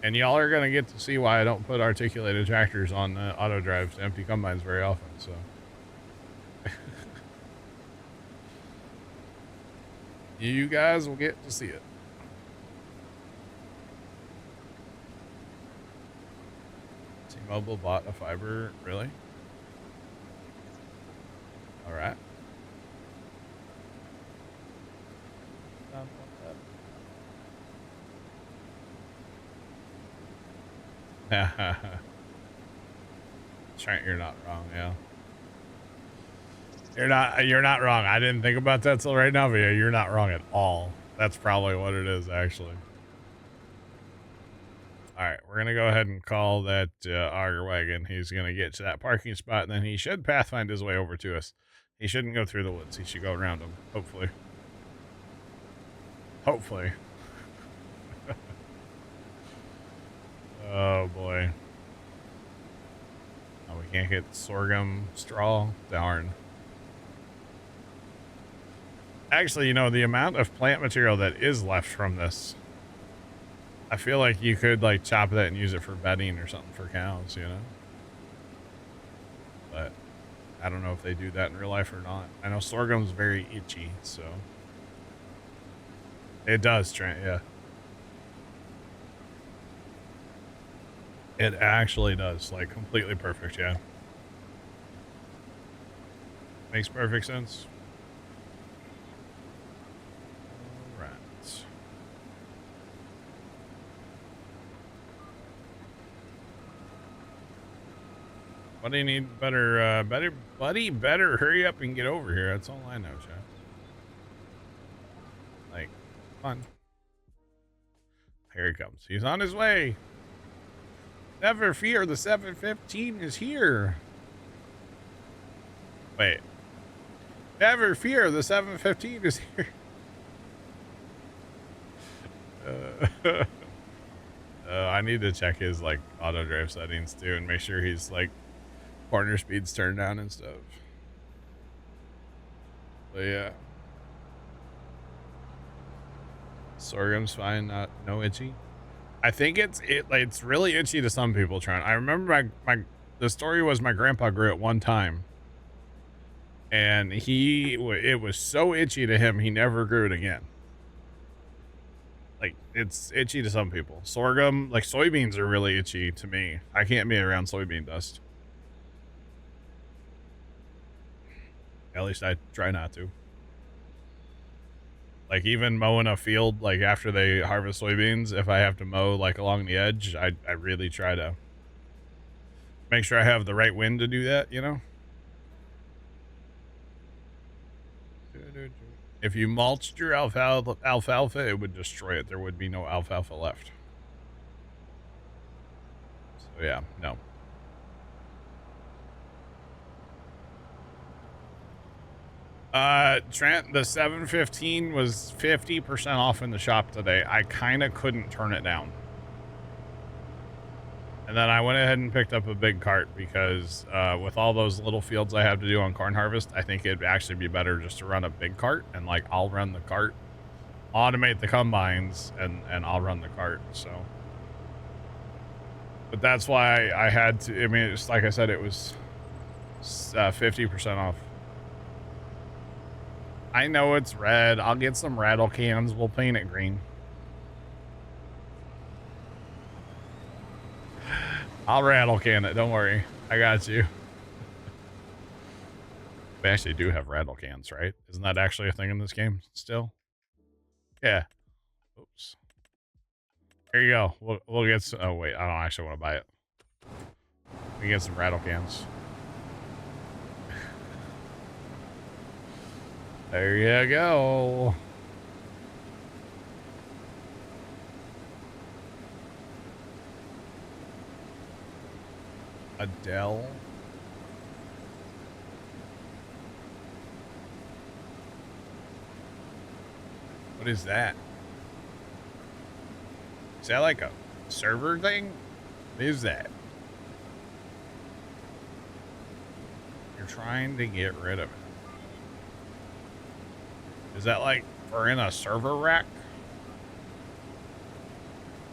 And y'all are going to get to see why I don't put articulated tractors on auto drives to empty combines very often, so. You guys will get to see it. T-Mobile bought a fiber, really? All right. Trent, you're not wrong, yeah. You're not wrong. I didn't think about that till right now, but yeah, you're not wrong at all. That's probably what it is, actually. All right, we're going to go ahead and call that auger wagon. He's going to get to that parking spot, and then he should pathfind his way over to us. He shouldn't go through the woods. He should go around them, hopefully. Hopefully. Can't get sorghum straw. Darn. Actually, you know, the amount of plant material that is left from this, I feel like you could like chop that and use it for bedding or something for cows, you know? But I don't know if they do that in real life or not. I know sorghum's very itchy, so. It does, Trent, yeah. It actually does, like completely perfect, yeah. Makes perfect sense. All right. What do you need? Better, better hurry up and get over here. That's all I know, Chad. Like, fun. Here he comes. He's on his way. Never fear, the 715 is here. Wait. Never fear, the 715 is here. I need to check his like auto drive settings too and make sure he's like corner speeds turned down and stuff. But yeah. Sorghum's fine, no itchy. I think it's really itchy to some people, Trent. I remember the story was my grandpa grew it one time. And it was so itchy to him, he never grew it again. Like, it's itchy to some people. Sorghum, like soybeans are really itchy to me. I can't be around soybean dust. At least I try not to. Like, even mowing a field, like after they harvest soybeans, if I have to mow like along the edge, I really try to make sure I have the right wind to do that, you know? If you mulched your alfalfa, it would destroy it. There would be no alfalfa left. So yeah, no. Trent, the 715 was 50% off in the shop today. I kind of couldn't turn it down. And then I went ahead and picked up a big cart because with all those little fields I have to do on corn harvest, I think it'd actually be better just to run a big cart and like I'll run the cart, automate the combines, and I'll run the cart. So, but that's why I had to. I mean, it's like I said, it was 50% off. I know it's red. I'll get some rattle cans. We'll paint it green. I'll rattle can it. Don't worry. I got you. We actually do have rattle cans, right? Isn't that actually a thing in this game still? Yeah. Oops. Here you go. We'll get some. Oh, wait. I don't actually want to buy it. We can get some rattle cans. There you go. Adele. What is that? Is that like a server thing? What is that? You're trying to get rid of it. Is that like for in a server rack?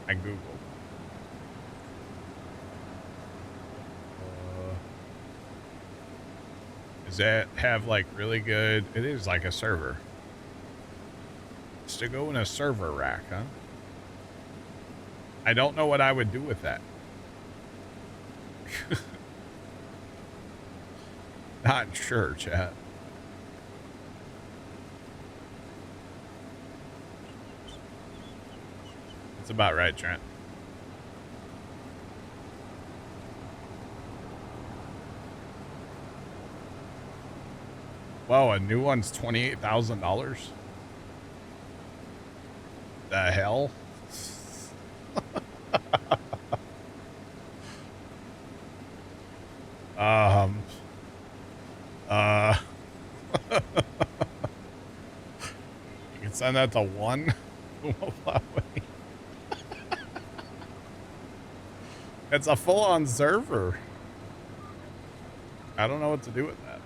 I googled. Does that have like really good? It is like a server. It's to go in a server rack, huh? I don't know what I would do with that. Not sure, chat. That's about right, Trent. Whoa, a new one's $28,000. The hell? You can send that to one. It's a full-on server. I don't know what to do with that.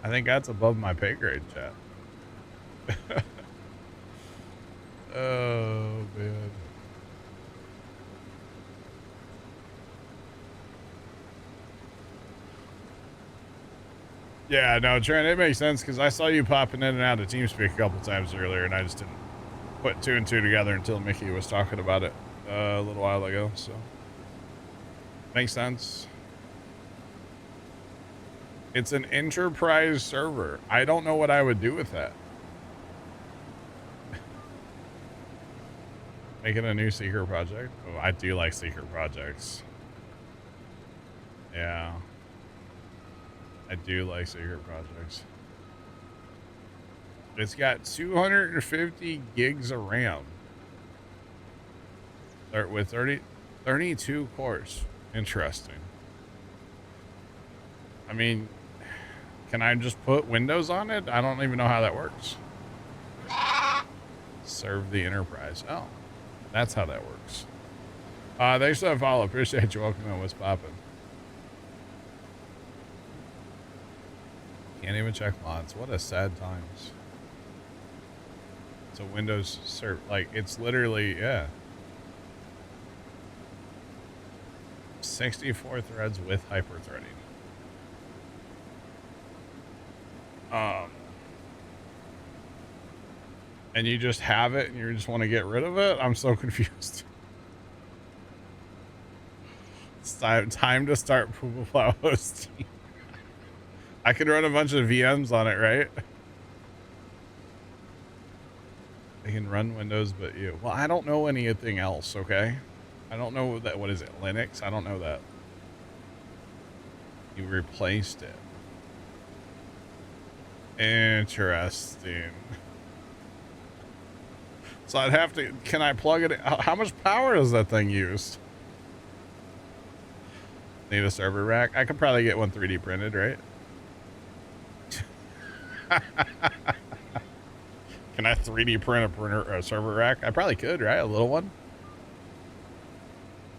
I think that's above my pay grade, chat. Oh, man. Yeah, no, Trent, it makes sense because I saw you popping in and out of TeamSpeak a couple times earlier, and I just didn't put two and two together until Mickey was talking about it a little while ago, so makes sense. It's an enterprise server. I don't know what I would do with that. Making a new secret project? Oh, I do like secret projects. Yeah. I do like secret projects. It's got 250 gigs of RAM. With 32 cores. Interesting. I mean, can I just put Windows on it? I don't even know how that works. Serve the enterprise. Oh, that's how that works. Thanks for that follow. Appreciate you. Welcome in. What's poppin'? Can't even check mods. What a sad times. So Windows serve, like, it's literally, yeah. 64 threads with hyper-threading. And you just have it and you just want to get rid of it? I'm so confused. It's time to start Puma Plow hosting. I can run a bunch of VMs on it, right? I can run Windows, but well, I don't know anything else, okay? I don't know that, what is it, Linux? I don't know that. You replaced it. Interesting. So I'd have to, can I plug it in? How much power does that thing use? Need a server rack? I could probably get one 3D printed, right? Can I 3D print a server rack? I probably could, right? A little one.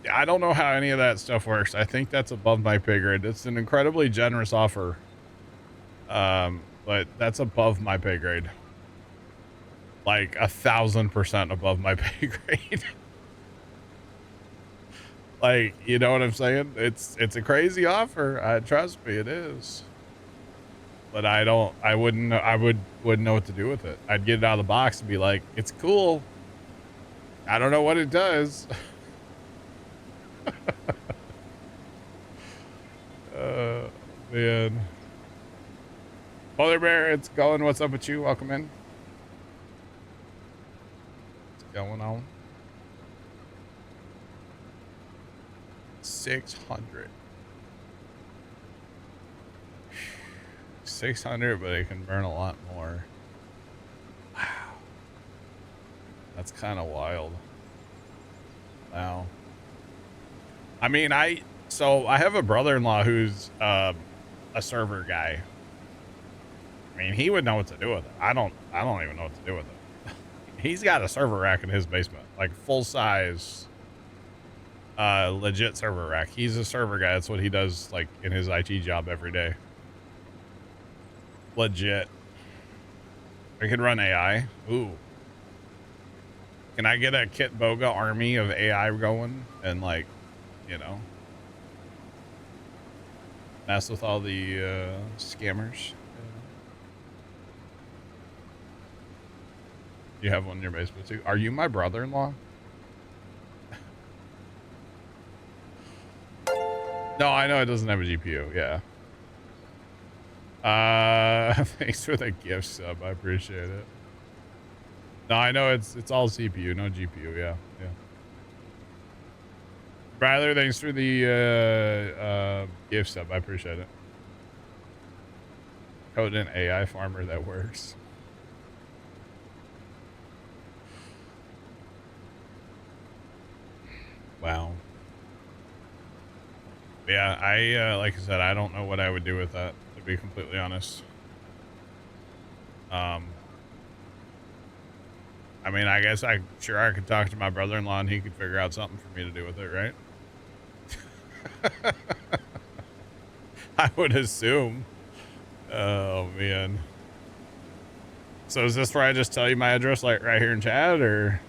Yeah, I don't know how any of that stuff works. I think that's above my pay grade. It's an incredibly generous offer. But that's above my pay grade. Like 1,000% above my pay grade. Like, you know what I'm saying? It's a crazy offer. Trust me, it is. But I wouldn't know what to do with it. I'd get it out of the box and be like, it's cool. I don't know what it does. Man. Polar Bear, it's going. What's up with you? Welcome in. What's going on? 600. 600, but it can burn a lot more. Wow. That's kind of wild. Wow. I mean, I have a brother-in-law who's a server guy. I mean, he would know what to do with it. I don't even know what to do with it. He's got a server rack in his basement, like full size, legit server rack. He's a server guy. That's what he does, like in his IT job every day. Legit. I could run AI. Ooh. Can I get a Kit Boga army of AI going and, like, you know, mess with all the scammers? You have one in your basement too. Are you my brother-in-law? No, I know it doesn't have a GPU. Yeah. Thanks for the gift sub. I appreciate it. No, I know it's all CPU, no GPU. Yeah, yeah. Bradley, thanks for the gift sub. I appreciate it. Code an AI farmer that works. Wow. Yeah, I like I said, I don't know what I would do with that, to be completely honest. I mean, I guess I could talk to my brother-in-law and he could figure out something for me to do with it, right? I would assume. Oh, man. So is this where I just tell you my address, like right here in chat, or?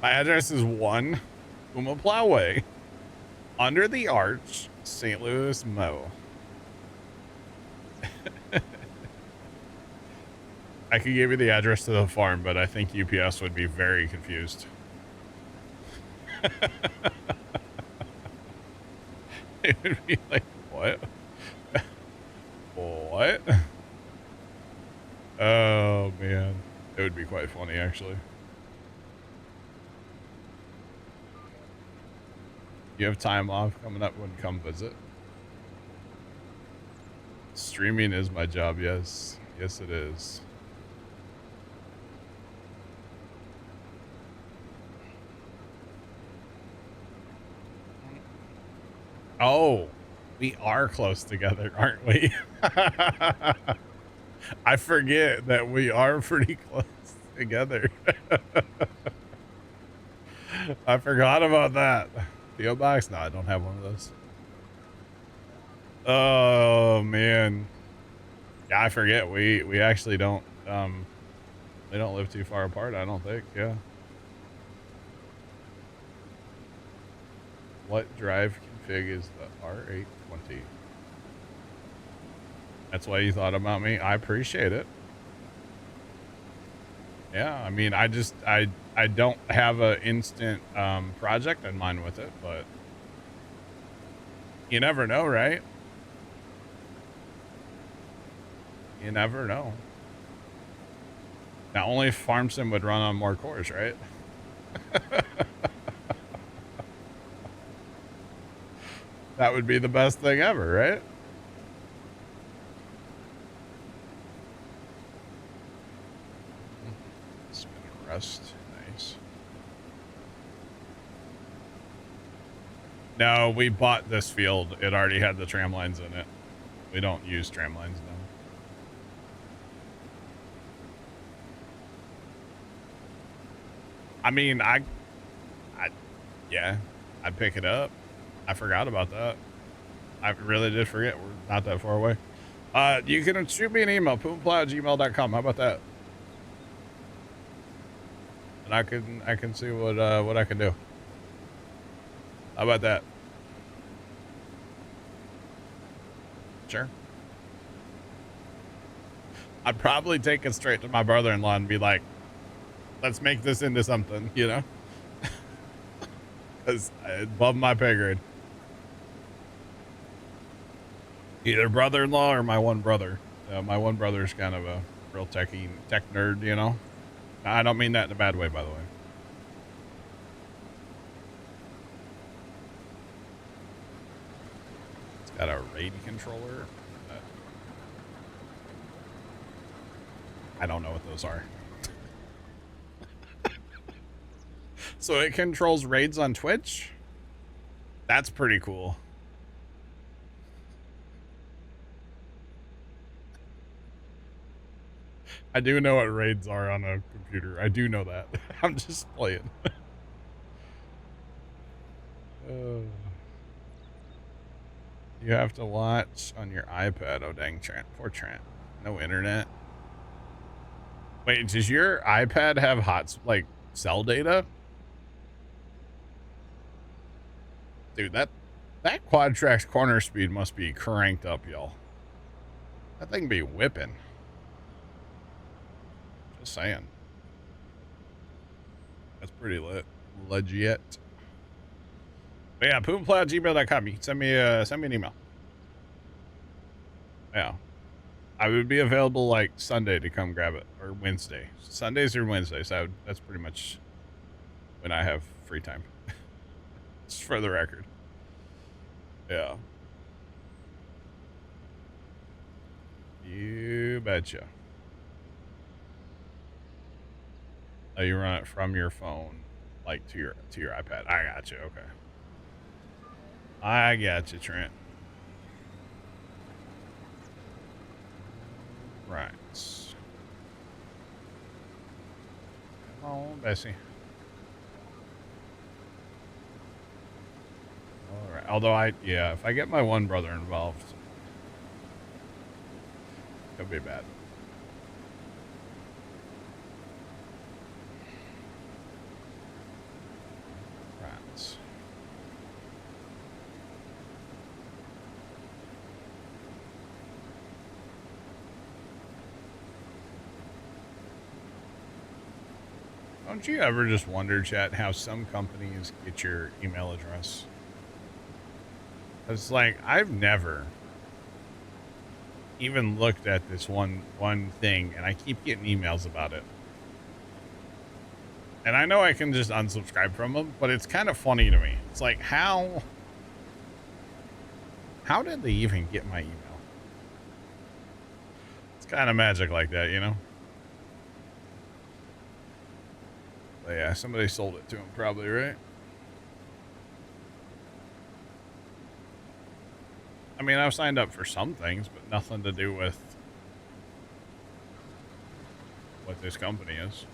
My address is 1 Puma Plowway, under the arch, St. Louis, Mo. I could give you the address to the farm, but I think UPS would be very confused. It would be like, what? What? Oh, man. It would be quite funny, actually. You have time off coming up when come visit? Streaming is my job, yes. Yes, it is. Oh, we are close together, aren't we? I forget that we are pretty close together. I forgot about that. PO box? No, I don't have one of those. Oh man. Yeah, I forget. We actually don't they don't live too far apart, I don't think. Yeah. What drive config is the R820? That's why you thought about me. I appreciate it. Yeah, I mean, I don't have an instant project in mind with it, but you never know, right? You never know. Now, only if Farm Sim would run on more cores, right? That would be the best thing ever, right? Spin rust. Nice. No, we bought this field. It already had the tram lines in it. We don't use tram lines now. I mean, yeah, I'd pick it up. I forgot about that. I really did forget. We're not that far away. You can shoot me an email, pumaplow@gmail.com. How about that? And I can see what I can do. How about that? Sure. I'd probably take it straight to my brother-in-law and be like, let's make this into something, you know? Because above my pay grade. Either brother-in-law or my one brother. My one brother's kind of a real tech nerd, you know? I don't mean that in a bad way, by the way. It's got a RAID controller. I don't know what those are. So it controls raids on Twitch? That's pretty cool. I do know what raids are on a computer. I do know that. I'm just playing. You have to watch on your iPad. Oh, dang, Trent. Poor Trent. No internet. Wait, does your iPad have cell data? Dude, that Quadtrax corner speed must be cranked up, y'all. That thing be whipping. Just saying. That's pretty legit. But yeah, pumaplow@gmail.com. You can send me an email. Yeah. I would be available like Sunday to come grab it, or Wednesday. Sundays or Wednesdays. That's pretty much when I have free time. Just for the record. Yeah. You betcha. Oh, you run it from your phone, like to your iPad. I got you. Okay. I got you, Trent. Right. Come on, Bessie. Although yeah, if I get my one brother involved, it'll be bad. Rats. Don't you ever just wonder, chat, how some companies get your email address? It's like, I've never even looked at this one thing, and I keep getting emails about it. And I know I can just unsubscribe from them, but it's kind of funny to me. It's like, how did they even get my email? It's kind of magic like that, you know? But yeah, somebody sold it to him probably, right? I mean, I've signed up for some things, but nothing to do with what this company is.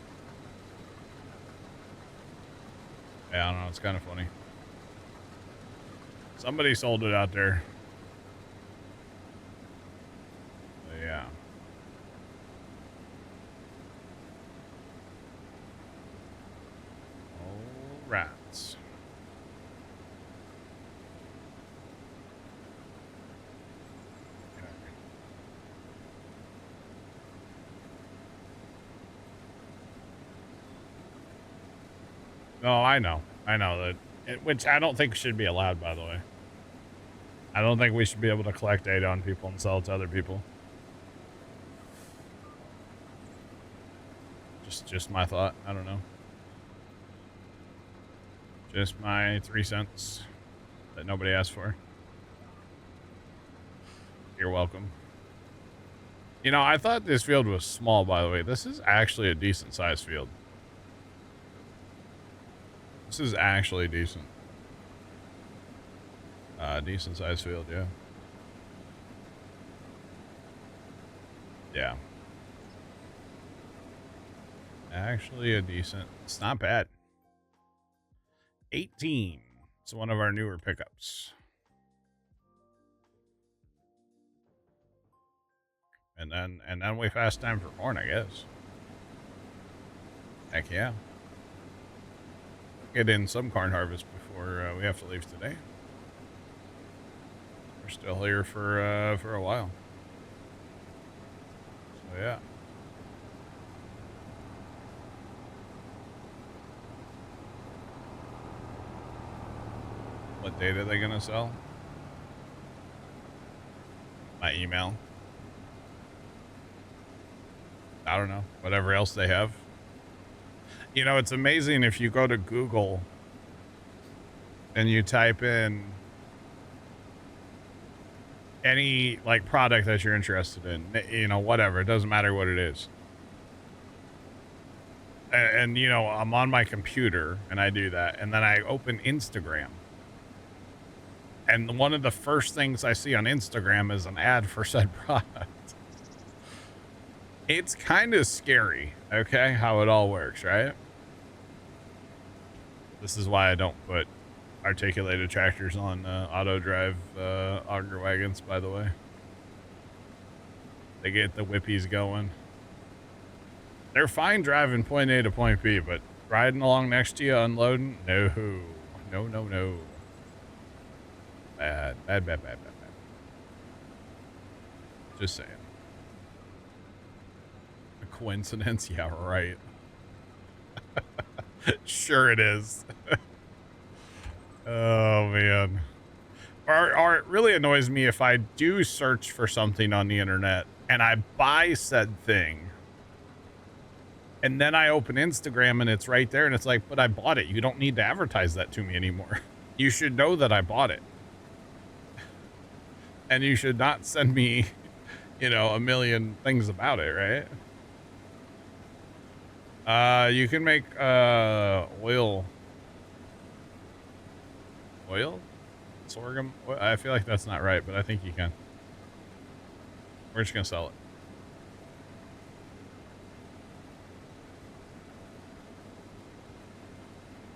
Yeah, I don't know. It's kind of funny. Somebody sold it out there. But yeah. Oh, rats. No, I know that, which I don't think should be allowed, by the way. I don't think we should be able to collect data on people and sell it to other people. Just my thought. I don't know. Just my 3 cents that nobody asked for. You're welcome. You know, I thought this field was small, by the way. This is actually a decent sized field. This is actually decent. Decent sized field, yeah. Yeah. Actually a decent, it's not bad. 18. It's one of our newer pickups. And then we fast time for corn, I guess. Heck yeah. Get in some corn harvest before we have to leave today. We're still here for a while. So yeah. What date are they gonna sell? My email. I don't know. Whatever else they have. You know, it's amazing if you go to Google and you type in any like product that you're interested in, you know, whatever, it doesn't matter what it is. And you know, I'm on my computer and I do that. And then I open Instagram. And one of the first things I see on Instagram is an ad for said product. It's kind of scary, okay, how it all works, right? This is why I don't put articulated tractors on auto drive auger wagons, by the way. They get the whippies going. They're fine driving point A to point B, but riding along next to you unloading, no. Bad. Just saying. A coincidence? Yeah, right. Sure it is. Oh, man. Or it really annoys me if I do search for something on the internet and I buy said thing. And then I open Instagram and it's right there and it's like, but I bought it. You don't need to advertise that to me anymore. You should know that I bought it. And you should not send me, you know, a million things about it, right? You can make oil. Sorghum? I feel like that's not right, but I think you can. We're just gonna sell it.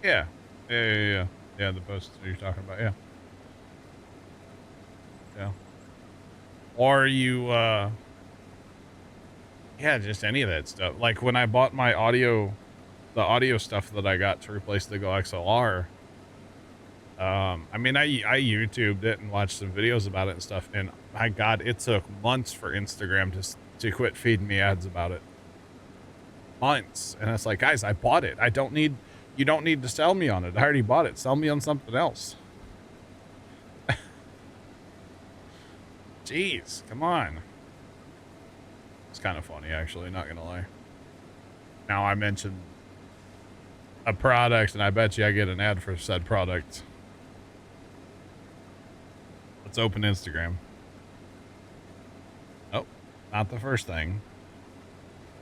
Yeah, the post you're talking about, yeah. Or you, yeah, just any of that stuff. Like when I bought my the audio stuff that I got to replace the Go XLR, I mean, I YouTubed it and watched some videos about it and stuff, and my God, it took months for Instagram to quit feeding me ads about it. Months. And it's like, guys, I bought it. You don't need to sell me on it. I already bought it. Sell me on something else. Jeez, come on. It's kind of funny, actually, not gonna lie. Now I mentioned a product, and I bet you I get an ad for said product. Let's open Instagram. Oh, not the first thing.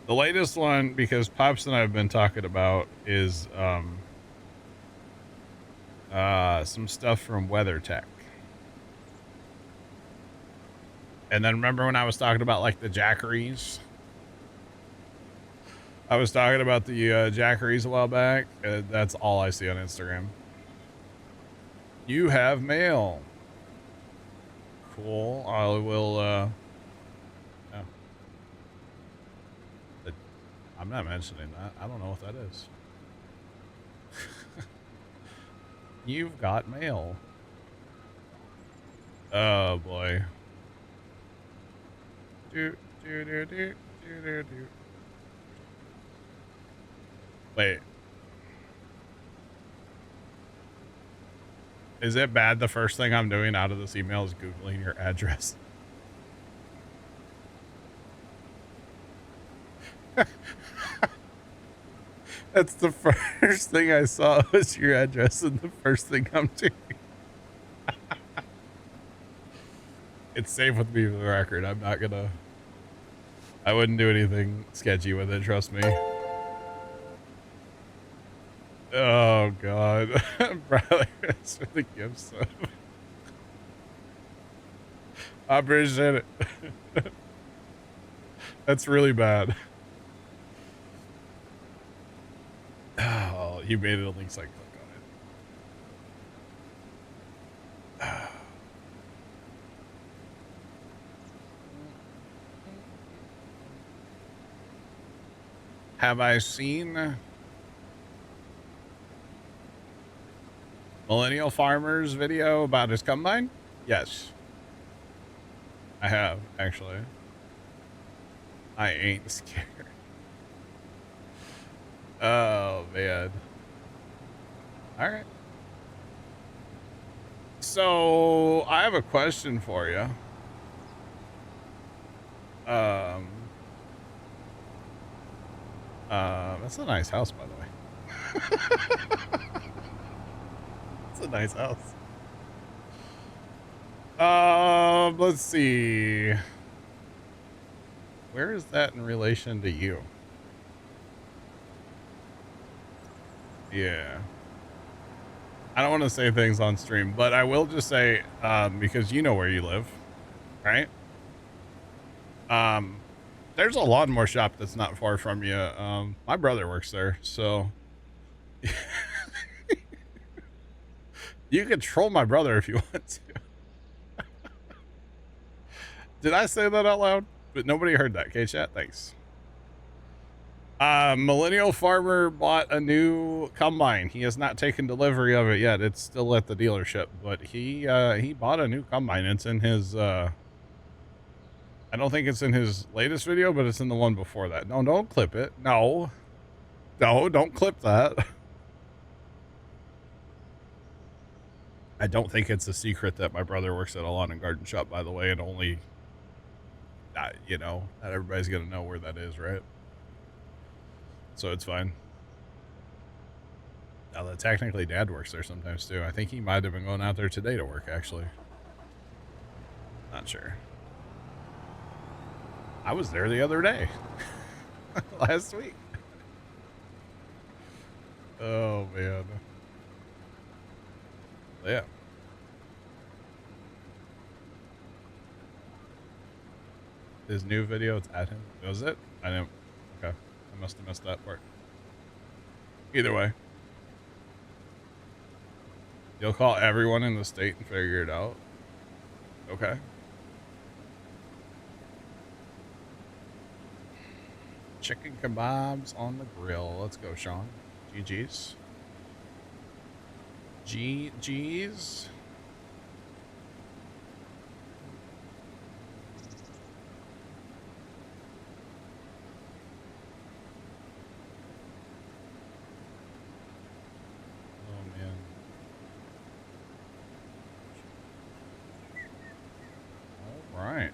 The latest one, because Pops and I have been talking about, is some stuff from WeatherTech. And then remember when I was talking about like the Jackeries? I was talking about the Jackeries a while back. That's all I see on Instagram. You have mail. Cool. I will, oh. I'm not mentioning that. I don't know what that is. You've got mail. Oh boy. Wait. Is it bad the first thing I'm doing out of this email is Googling your address? That's the first thing I saw was your address, and the first thing I'm doing. It's safe with me for the record. I'm not gonna... I wouldn't do anything sketchy with it, trust me. Oh, God. Brother, that's for the gifts. I appreciate it. That's really bad. Oh, you made it a link so I click on it. Have I seen Millennial Farmer's video about his combine? Yes. I have, actually. I ain't scared. Oh, man. All right. So, I have a question for you. That's a nice house, by the way. It's a nice house. Let's see. Where is that in relation to you? Yeah. I don't want to say things on stream, but I will just say, because you know where you live, right? There's a lawnmower shop that's not far from you. My brother works there, so you can troll my brother if you want to. Did I say that out loud? But nobody heard that. Okay, chat, thanks. Millennial Farmer bought a new combine. He has not taken delivery of it yet. It's still at the dealership, but he bought a new combine. It's in his, I don't think it's in his latest video, but it's in the one before that. No, don't clip it. No, don't clip that. I don't think it's a secret that my brother works at a lawn and garden shop, by the way, and only, you know, not everybody's going to know where that is, right? So it's fine. Now, technically, Dad works there sometimes, too. I think he might have been going out there today to work, actually. Not sure. I was there the other day. Last week. Oh, man. Yeah. His new video, it's at him. Was it? I didn't. Okay. I must have missed that part. Either way. You'll call everyone in the state and figure it out. Okay. chicken kebabs on the grill. Let's go, Sean. GG's. GG's. Oh, man. All right.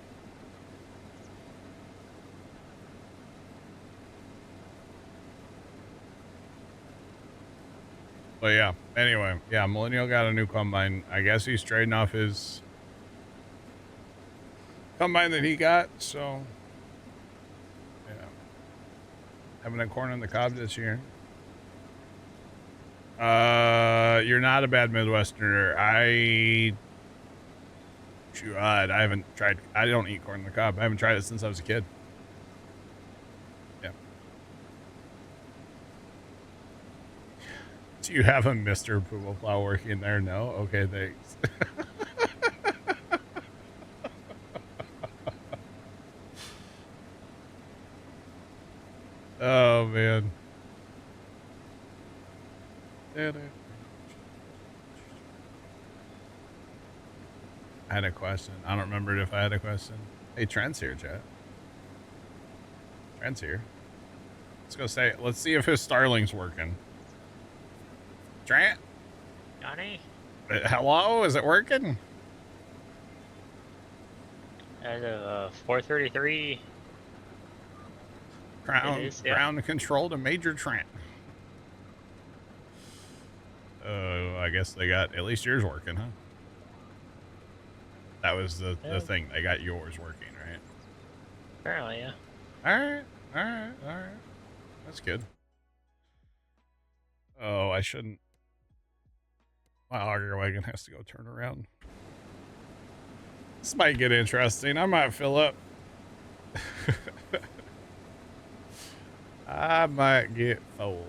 But yeah, anyway, yeah, Millennial got a new combine. I guess he's trading off his combine that he got, so yeah. Having a corn on the cob this year. You're not a bad Midwesterner. I haven't tried. I don't eat corn on the cob. I haven't tried it since I was a kid. Yeah. Do you have a Mr. Puma Plow working there? No? Okay, thanks. Oh, man. I had a question. I don't remember if I had a question. Hey, Trent's here, chat. Trent's here. Let's see if his Starlink's working. Trent? Johnny? Hello? Is it working? As of 4:33. Ground control to Major Trent. I guess they got at least yours working, huh? That was the thing. They got yours working, right? Apparently, yeah. All right. That's good. Oh, I shouldn't. My auger wagon has to go turn around. This might get interesting. I might fill up. I might get full.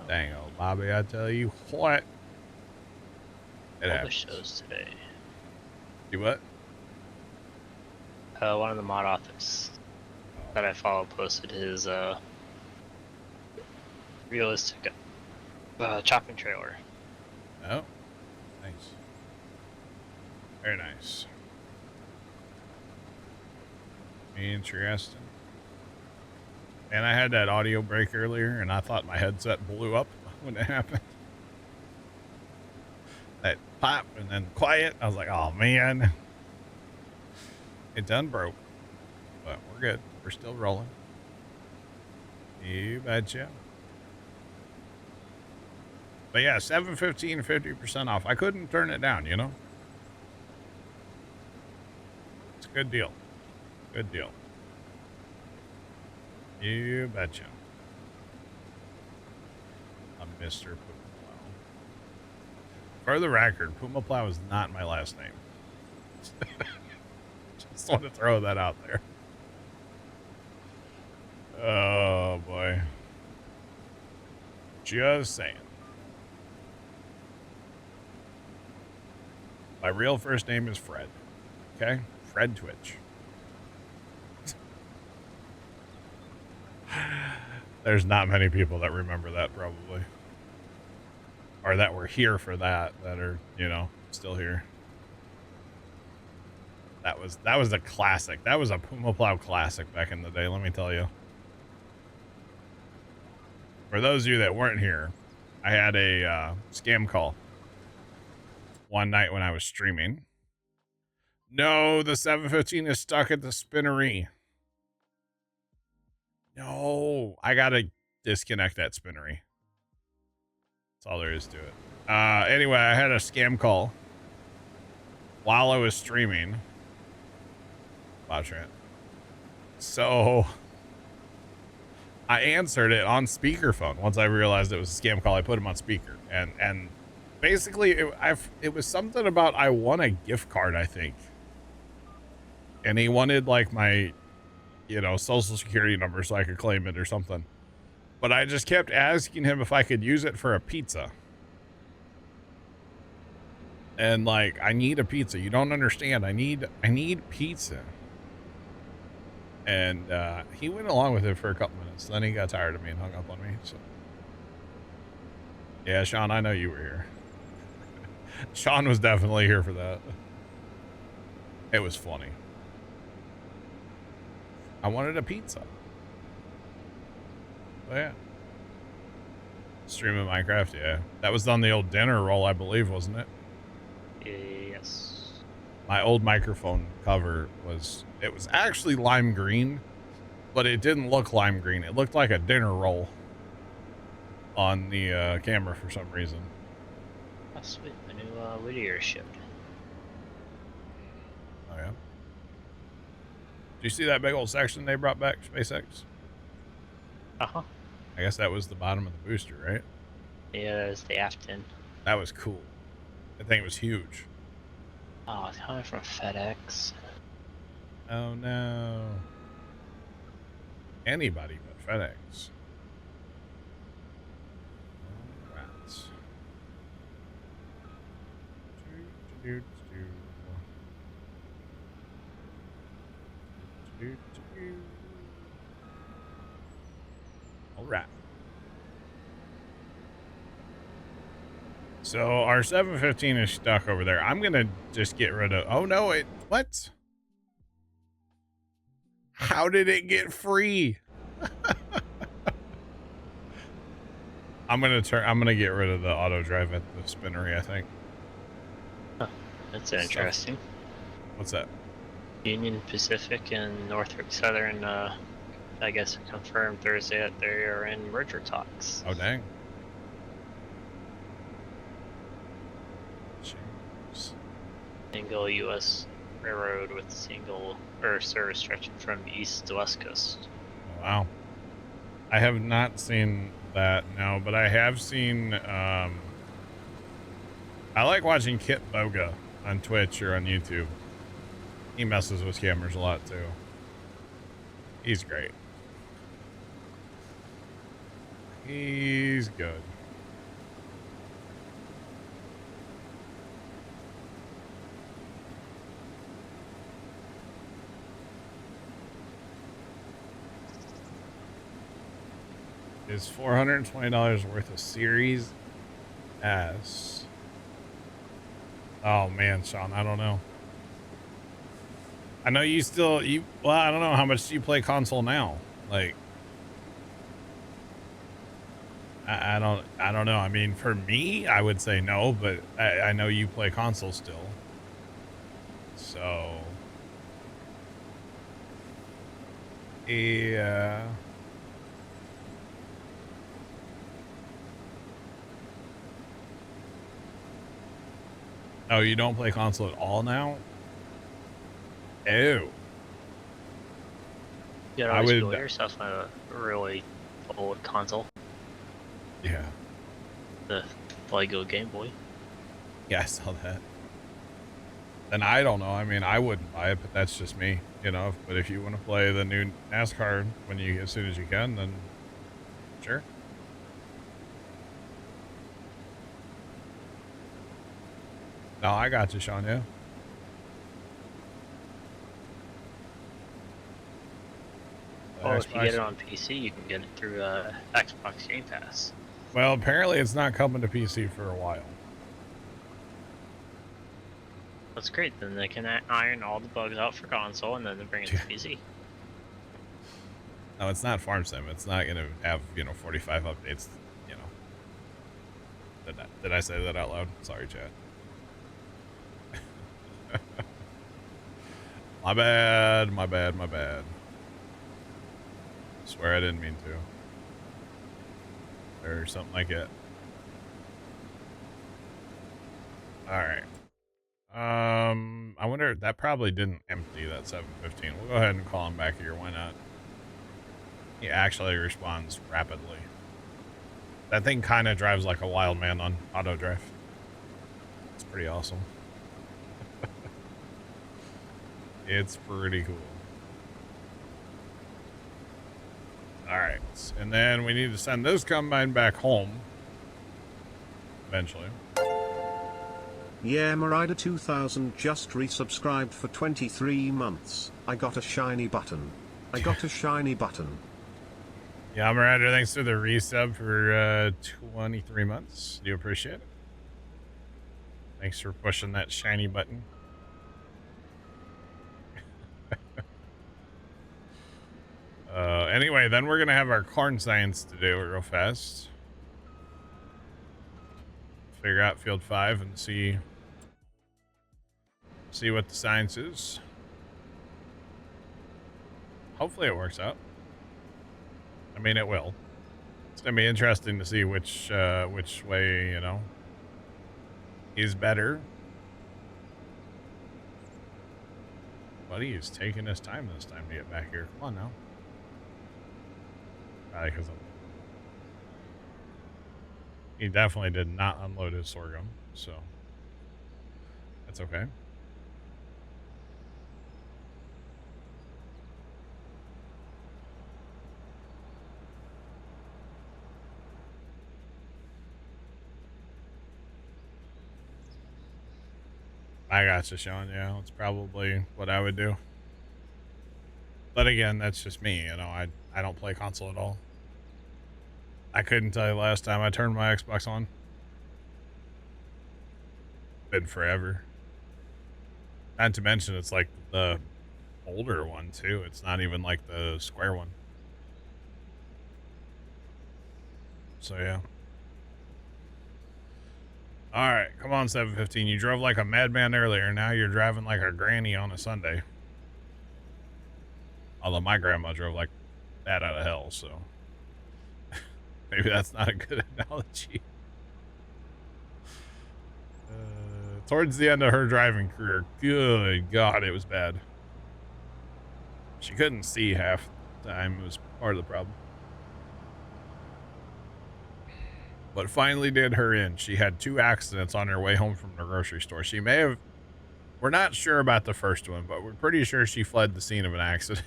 Dang old Bobby, I tell you what. It All the shows today. Do what? One of the mod office that I follow posted his realistic chopping trailer. Oh, nice. Very nice. Interesting. And I had that audio break earlier, and I thought my headset blew up when it happened. That pop and then quiet. I was like, oh, man. It done broke. But we're good. We're still rolling. You betcha. But yeah, 715, 50% off. I couldn't turn it down, you know? It's a good deal. Good deal. You betcha. I'm Mr. Puma Plow. For the record, Puma Plow is not my last name. Just want to throw that out there. Oh, boy. Just saying. My real first name is Fred. Okay? Fred Twitch. There's not many people that remember that, probably. Or that were here for that are, you know, still here. That was a classic. That was a Puma Plow classic back in the day, let me tell you. For those of you that weren't here, I had a scam call one night when I was streaming. No, the 715 is stuck at the spinnery. No, I gotta disconnect that spinnery. That's all there is to it. Anyway, I had a scam call while I was streaming. Wow, Trent. So I answered it on speakerphone. Once I realized it was a scam call, I put him on speaker. And basically, it was something about I won a gift card, I think. And he wanted, like, my, you know, social security number so I could claim it or something. But I just kept asking him if I could use it for a pizza. And, like, I need a pizza. You don't understand. I need pizza. And he went along with it for a couple minutes. Then he got tired of me and hung up on me. So, yeah, Sean, I know you were here. Sean was definitely here for that. It was funny. I wanted a pizza. Oh, yeah. Streaming Minecraft, yeah. That was on the old dinner roll, I believe, wasn't it? Yes. My old microphone cover was actually lime green, but it didn't look lime green. It looked like a dinner roll on the camera for some reason. Oh, sweet. The new Whittier shipped. Oh, yeah. Did you see that big old section they brought back, SpaceX? Uh-huh. I guess that was the bottom of the booster, right? Yeah, that was the Afton. That was cool. That thing was huge. Oh, it's coming from FedEx. Oh, no. Anybody but FedEx. All right. So our 715 is stuck over there. I'm gonna just get rid of. Oh no! What? How did it get free? I'm gonna get rid of the auto drive at the spinnery, I think. Huh, that's interesting. What's that? Union Pacific and Northrop Southern, I guess confirmed Thursday that they are in merger talks. Oh dang. Jeez. Single U.S. railroad with single service stretching from east to west coast. Oh, wow. I have not seen that, no, but I have seen, I like watching Kit Boga on Twitch or on YouTube. He messes with cameras a lot, too. He's great. He's good. Is $420 worth of Series S? Oh man, Sean, I don't know. I know you still well, I don't know how much do you play console now? Like I don't know. I mean, for me, I would say no, but I know you play console still. So yeah. Oh, you don't play console at all now? Ew. You gotta always build yourself a really old console. Yeah. The Lego Game Boy. Yeah, I saw that. And I don't know. I mean, I wouldn't buy it, but that's just me, you know. But if you want to play the new NASCAR as soon as you can, then sure. No, I got you, Sean, yeah. Well, if you get it on PC, you can get it through Xbox Game Pass. Well, apparently it's not coming to PC for a while. That's great. Then they can iron all the bugs out for console, and then they bring it to PC. No, it's not Farm Sim. It's not going to have, 45 updates, Did I say that out loud? Sorry, chat. My bad. Swear I didn't mean to. Or something like it. Alright. I wonder, that probably didn't empty that 715. We'll go ahead and call him back here. Why not? He actually responds rapidly. That thing kind of drives like a wild man on auto drive. It's pretty awesome. It's pretty cool. Alright, and then we need to send this combine back home. Eventually. Yeah, Marida 2000 just resubscribed for 23 months. I got a shiny button. I got a shiny button. Yeah, Miranda, thanks for the resub for 23 months. Do appreciate it. Thanks for pushing that shiny button. Anyway, then we're going to have our corn science to do real fast. Figure out field 5 and see what the science is. Hopefully it works out. I mean, it will. It's going to be interesting to see which way, you know, is better. Buddy is taking his time this time to get back here. Come on now. Probably because he definitely did not unload his sorghum, so that's okay. I got you, Sean. Yeah, that's probably what I would do. But again, that's just me. You know, I don't play console at all. I couldn't tell you last time I turned my Xbox on. Been forever. Not to mention, it's like the older one too. It's not even like the square one. So yeah. All right, come on, 715. You drove like a madman earlier. Now you're driving like a granny on a Sunday. Although my grandma drove like that out of hell, so maybe that's not a good analogy. Towards the end of her driving career, good God, it was bad. She couldn't see half the time. It was part of the problem. But finally did her in. She had 2 accidents on her way home from the grocery store. She may have... We're not sure about the first one, but we're pretty sure she fled the scene of an accident.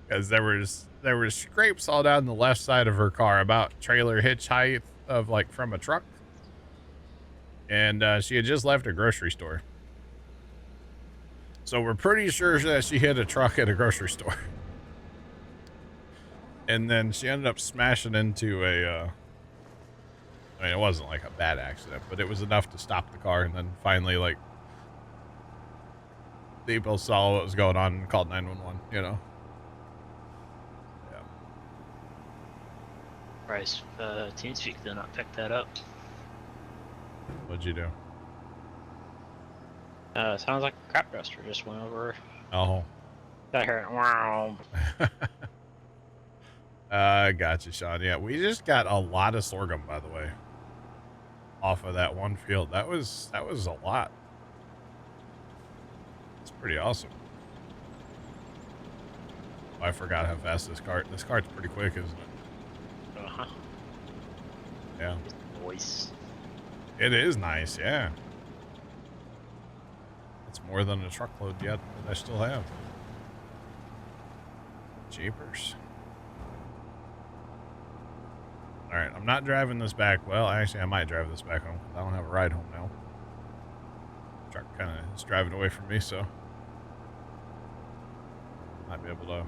Because there was scrapes all down the left side of her car, about trailer hitch height of like from a truck. And she had just left a grocery store. So we're pretty sure that she hit a truck at a grocery store. And then she ended up smashing into a, I mean, it wasn't like a bad accident, but it was enough to stop the car. And then finally, like, people saw what was going on and called 911, you know? Yeah. Price, TeamSpeak did not pick that up. What'd you do? Sounds like a crap duster just went over. Oh. I heard, wow. Gotcha, Sean. Yeah, we just got a lot of sorghum, by the way, off of that one field. That was a lot. It's pretty awesome. Oh, I forgot how fast this cart's pretty quick, isn't it? Uh-huh. Yeah. Voice. It is nice, yeah. It's more than a truckload yet that I still have. Jeepers. All right, I'm not driving this back. Well, actually, I might drive this back home. I don't have a ride home now. The truck kind of is driving away from me, so might be able to.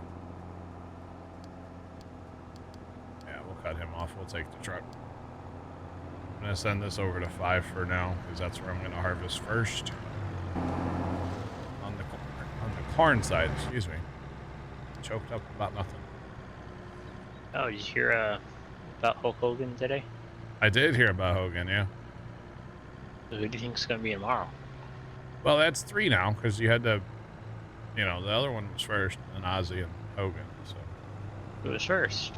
Yeah, we'll cut him off. We'll take the truck. I'm gonna send this over to 5 for now because that's where I'm gonna harvest first. On the corn side, excuse me. Choked up about nothing. Oh, did you hear about Hulk Hogan today? I did hear about Hogan, yeah. So who do you think is going to be tomorrow? Well, that's 3 now because you had to, you know, the other one was first, and Ozzy and Hogan. So Who was first?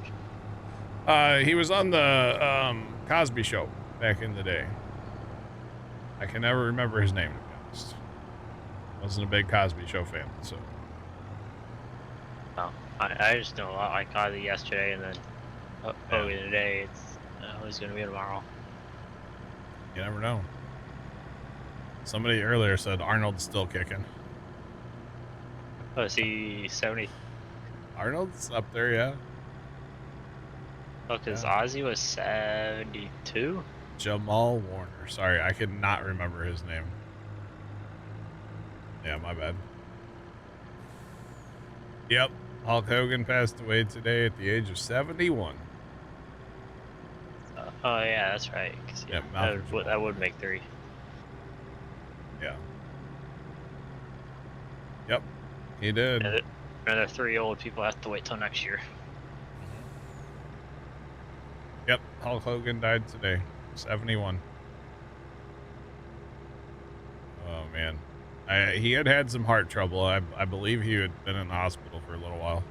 he was on the Cosby Show back in the day. I can never remember his name, to be honest. Wasn't a big Cosby Show fan, so. Oh, I just know I caught it yesterday, and then Hogan today. It's who's going to be tomorrow. You never know. Somebody earlier said Arnold's still kicking. Oh, is he 70? Arnold's up there, yeah. Oh, because Yeah. Ozzy was 72? Jamal Warner. Sorry, I could not remember his name. Yeah, my bad. Yep. Hulk Hogan passed away today at the age of 71. Oh yeah, that's right. 'Cause, yeah, that would make 3. Yeah. Yep. He did. Another 3 old people have to wait till next year. Yep. Hulk Hogan died today. 71. Oh, man. He had some heart trouble. I believe he had been in the hospital for a little while.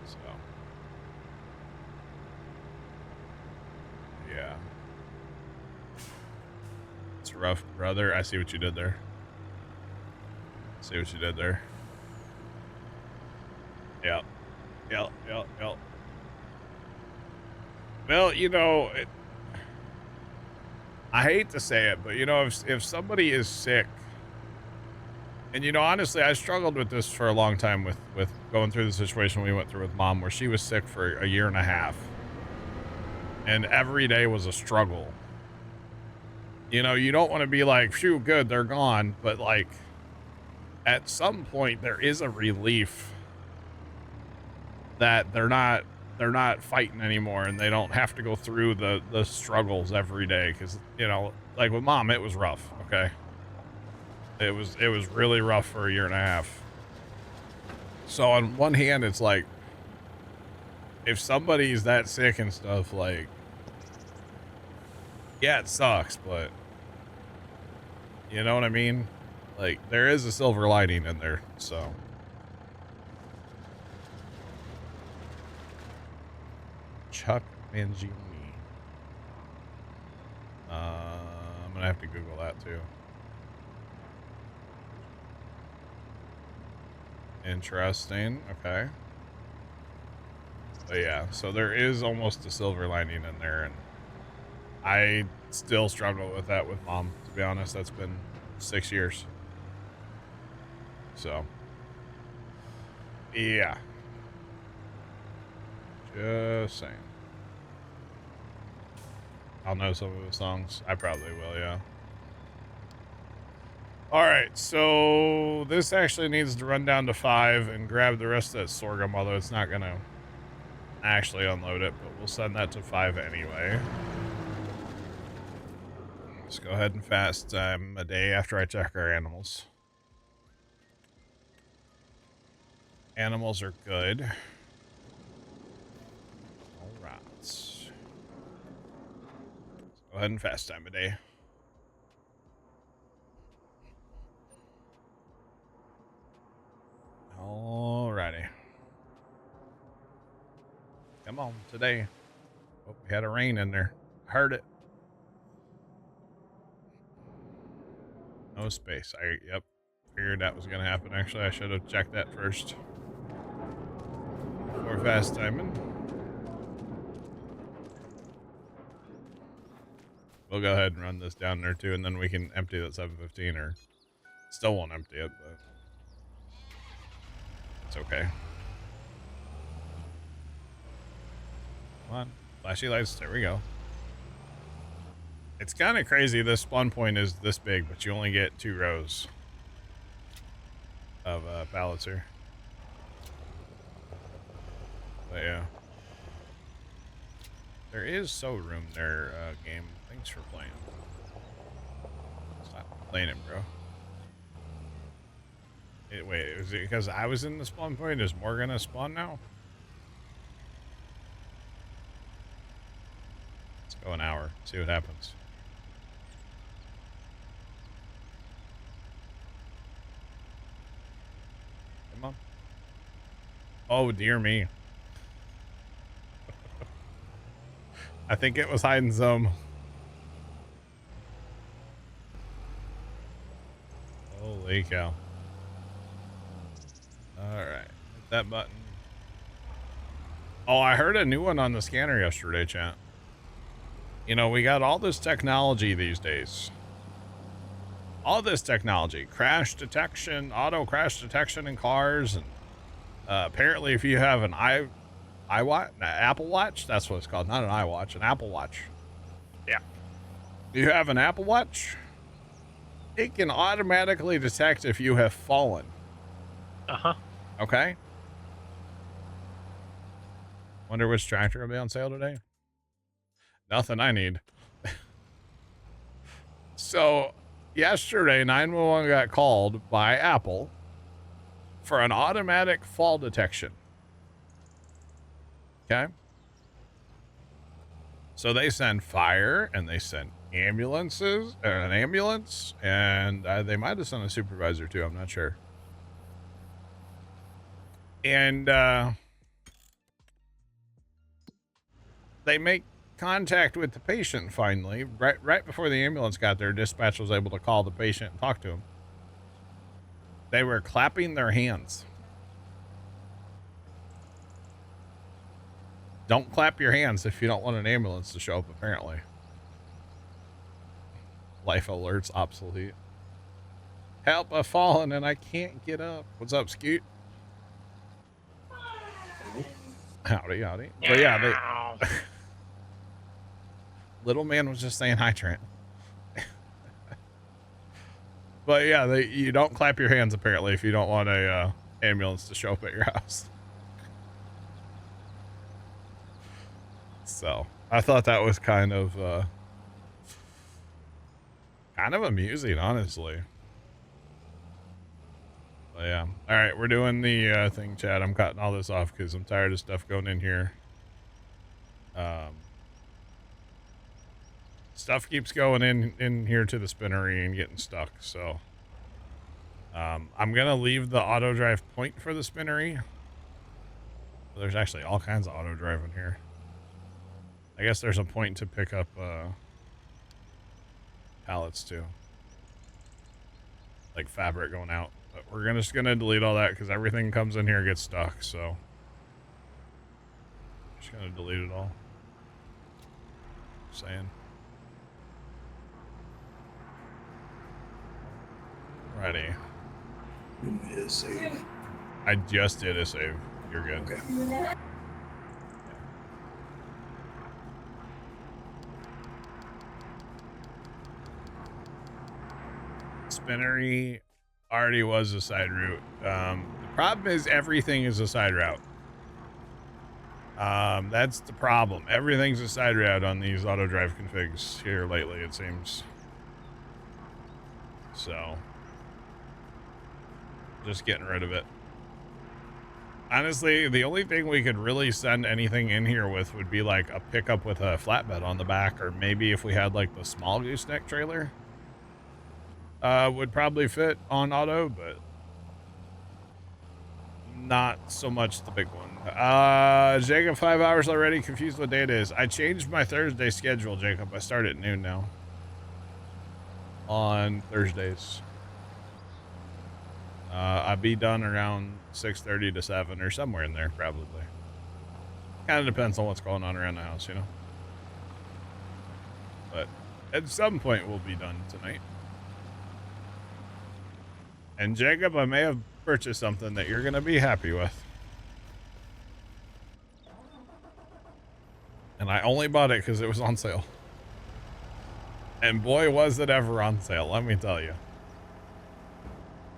So. Yeah. It's rough, brother. I see what you did there. See what you did there. Yep. Yep. Well, you know, I hate to say it, but, you know, if somebody is sick, and, you know, honestly, I struggled with this for a long time with going through the situation we went through with Mom, where she was sick for a year and a half. And every day was a struggle. You know, you don't want to be like, phew, good, they're gone. But, like, at some point, there is a relief that they're not fighting anymore, and they don't have to go through the struggles every day. Because, you know, like with Mom, it was rough. Okay. It was really rough for a year and a half. So on one hand, it's like, if somebody's that sick and stuff, like, yeah, it sucks, but you know what I mean? Like, there is a silver lining in there, so. Chuck Mangione. I'm gonna have to Google that too. Interesting. Okay. But yeah, so there is almost a silver lining in there, and I still struggle with that with Mom, to be honest. That's been 6 years. So, yeah. Just saying. I'll know some of the songs. I probably will, yeah. Alright, so this actually needs to run down to 5 and grab the rest of that sorghum, although it's not going to actually unload it, but we'll send that to 5 anyway. Let's go ahead and fast time a day after I check our animals. Animals are good. Alright. Let's go ahead and fast time a day. Alrighty. Come on, today. Oh, we had a rain in there. I heard it. No space. Yep. Figured that was going to happen. Actually, I should have checked that first. Before fast timing. We'll go ahead and run this down there too, and then we can empty that 715, or still won't empty it, but it's okay. Come on. Flashy lights. There we go. It's kind of crazy. This spawn point is this big, but you only get 2 rows of pallets here. But yeah. There is so room there, game. Thanks for playing. Stop complaining, bro. Wait, is it because I was in the spawn point? Is more gonna spawn now? Let's go an hour. See what happens. Come on. Oh, dear me. I think it was hiding some. Holy cow. Alright. Hit that button. Oh, I heard a new one on the scanner yesterday, chat. You know, we got all this technology these days. All this technology. Crash detection, auto crash detection in cars. And apparently if you have an Apple Watch, that's what it's called. Not an iWatch, an Apple Watch. Yeah. You have an Apple Watch? it can automatically detect if you have fallen. Uh-huh. Okay. Wonder which tractor will be on sale today. Nothing I need. So yesterday, 911 got called by Apple for an automatic fall detection. Okay. So they send fire and they send ambulances, an ambulance, and they might have sent a supervisor too. I'm not sure. And they make contact with the patient finally. Right before the ambulance got there, dispatch was able to call the patient and talk to him. They were clapping their hands. Don't clap your hands if you don't want an ambulance to show up, apparently. Life alerts obsolete. Help, I've fallen and I can't get up. What's up, Scoot? Howdy, howdy. But yeah, they... Little man was just saying hi, Trent. But yeah, you don't clap your hands, apparently, if you don't want a ambulance to show up at your house. So I thought that was kind of amusing, honestly. But yeah. All right, we're doing the thing, Chad. I'm cutting all this off because I'm tired of stuff going in here. Stuff keeps going in here to the spinnery and getting stuck. So I'm gonna leave the auto drive point for the spinnery. There's actually all kinds of auto drive in here. I guess there's a point to pick up pallets too, like fabric going out. But we're just gonna delete all that because everything comes in here gets stuck. So just gonna delete it all. Just saying. Ready. Hit a save. I just did a save. You're good. Okay. Spinnery already was a side route. The problem is everything is a side route. That's the problem. Everything's a side route on these auto drive configs here lately, it seems. So just getting rid of it. Honestly, the only thing we could really send anything in here with would be like a pickup with a flatbed on the back, or maybe if we had like the small gooseneck trailer, would probably fit on auto, but not so much the big one. Jacob, 5 hours already, confused what day it is. I changed my Thursday schedule, Jacob. I start at noon now on Thursdays. I'll be done around 6:30 to 7 or somewhere in there, probably. Kind of depends on what's going on around the house, you know. But at some point, we'll be done tonight. And Jacob, I may have purchased something that you're going to be happy with. And I only bought it because it was on sale. And boy, was it ever on sale, let me tell you.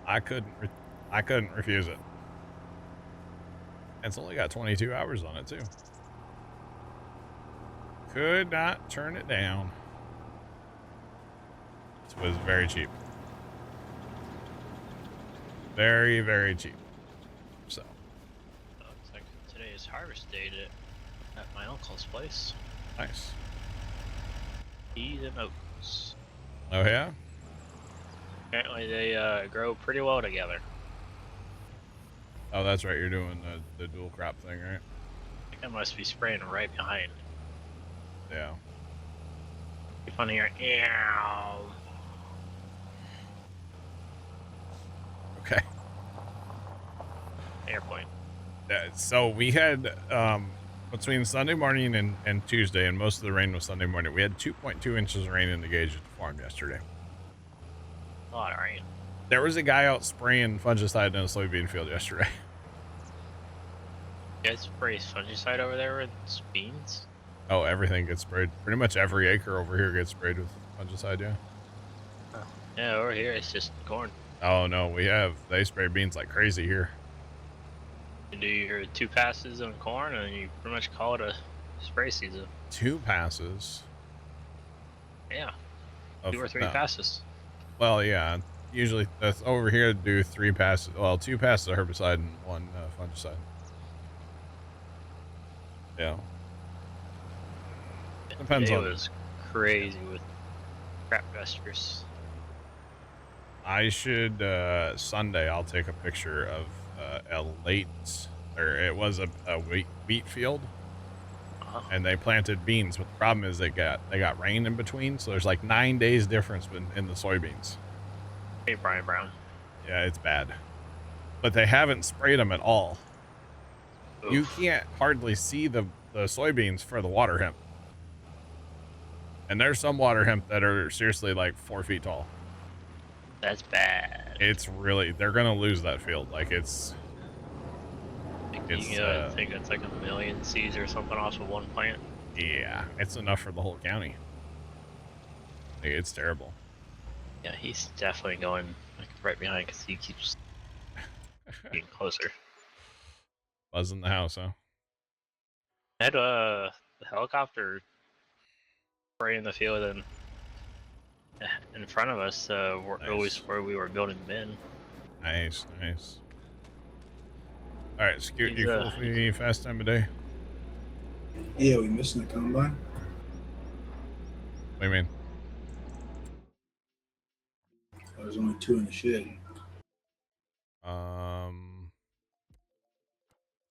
I couldn't refuse it. It's only got 22 hours on it too. Could not turn it down. It was very cheap. Very, very cheap. So. Looks like today is harvest day at my uncle's place. Nice. Peas and oats. Oh yeah? Apparently they grow pretty well together. Oh, that's right. You're doing the dual crop thing, right? I think I must be spraying right behind. Yeah. Keep on hearing, eow. Okay. Airplane. So we had, between Sunday morning and Tuesday, and most of the rain was Sunday morning, we had 2.2 inches of rain in the gauge at the farm yesterday. A lot of rain. There was a guy out spraying fungicide in a soybean field yesterday. You guys spray fungicide over there with beans? Oh, everything gets sprayed. Pretty much every acre over here gets sprayed with fungicide, yeah. Huh. Yeah, over here it's just corn. Oh no, they spray beans like crazy here. You do your 2 passes on corn, and you pretty much call it a spray season. 2 passes. Yeah, Of 2 or 3 no. passes. Well, yeah. Usually that's over here to do 3 passes. Well, 2 passes of herbicide and 1 fungicide. Yeah. Depends Today on. was crazy with crap dusters. I should Sunday. I'll take a picture of a late, or it was a wheat field, and they planted beans. But the problem is they got rain in between, so there's like 9 days difference in the soybeans. Hey, Brian Brown. Yeah, it's bad. But they haven't sprayed them at all. Oof. You can't hardly see the soybeans for the water hemp. And there's some water hemp that are seriously like 4 feet tall. That's bad. It's really, they're going to lose that field. Like I think it's like 1 million seeds or something off of 1 plant. Yeah, it's enough for the whole county. Like, it's terrible. Yeah, he's definitely going like right behind because he keeps getting closer. Buzzing the house, huh? I had the helicopter spray in the field and in front of us, Nice. always where we were building the bin. Nice, nice. All right, Scoot, He's, you cool for the fast time of day? Yeah, we missing the combine. What do you mean? There's only 2 in the shed.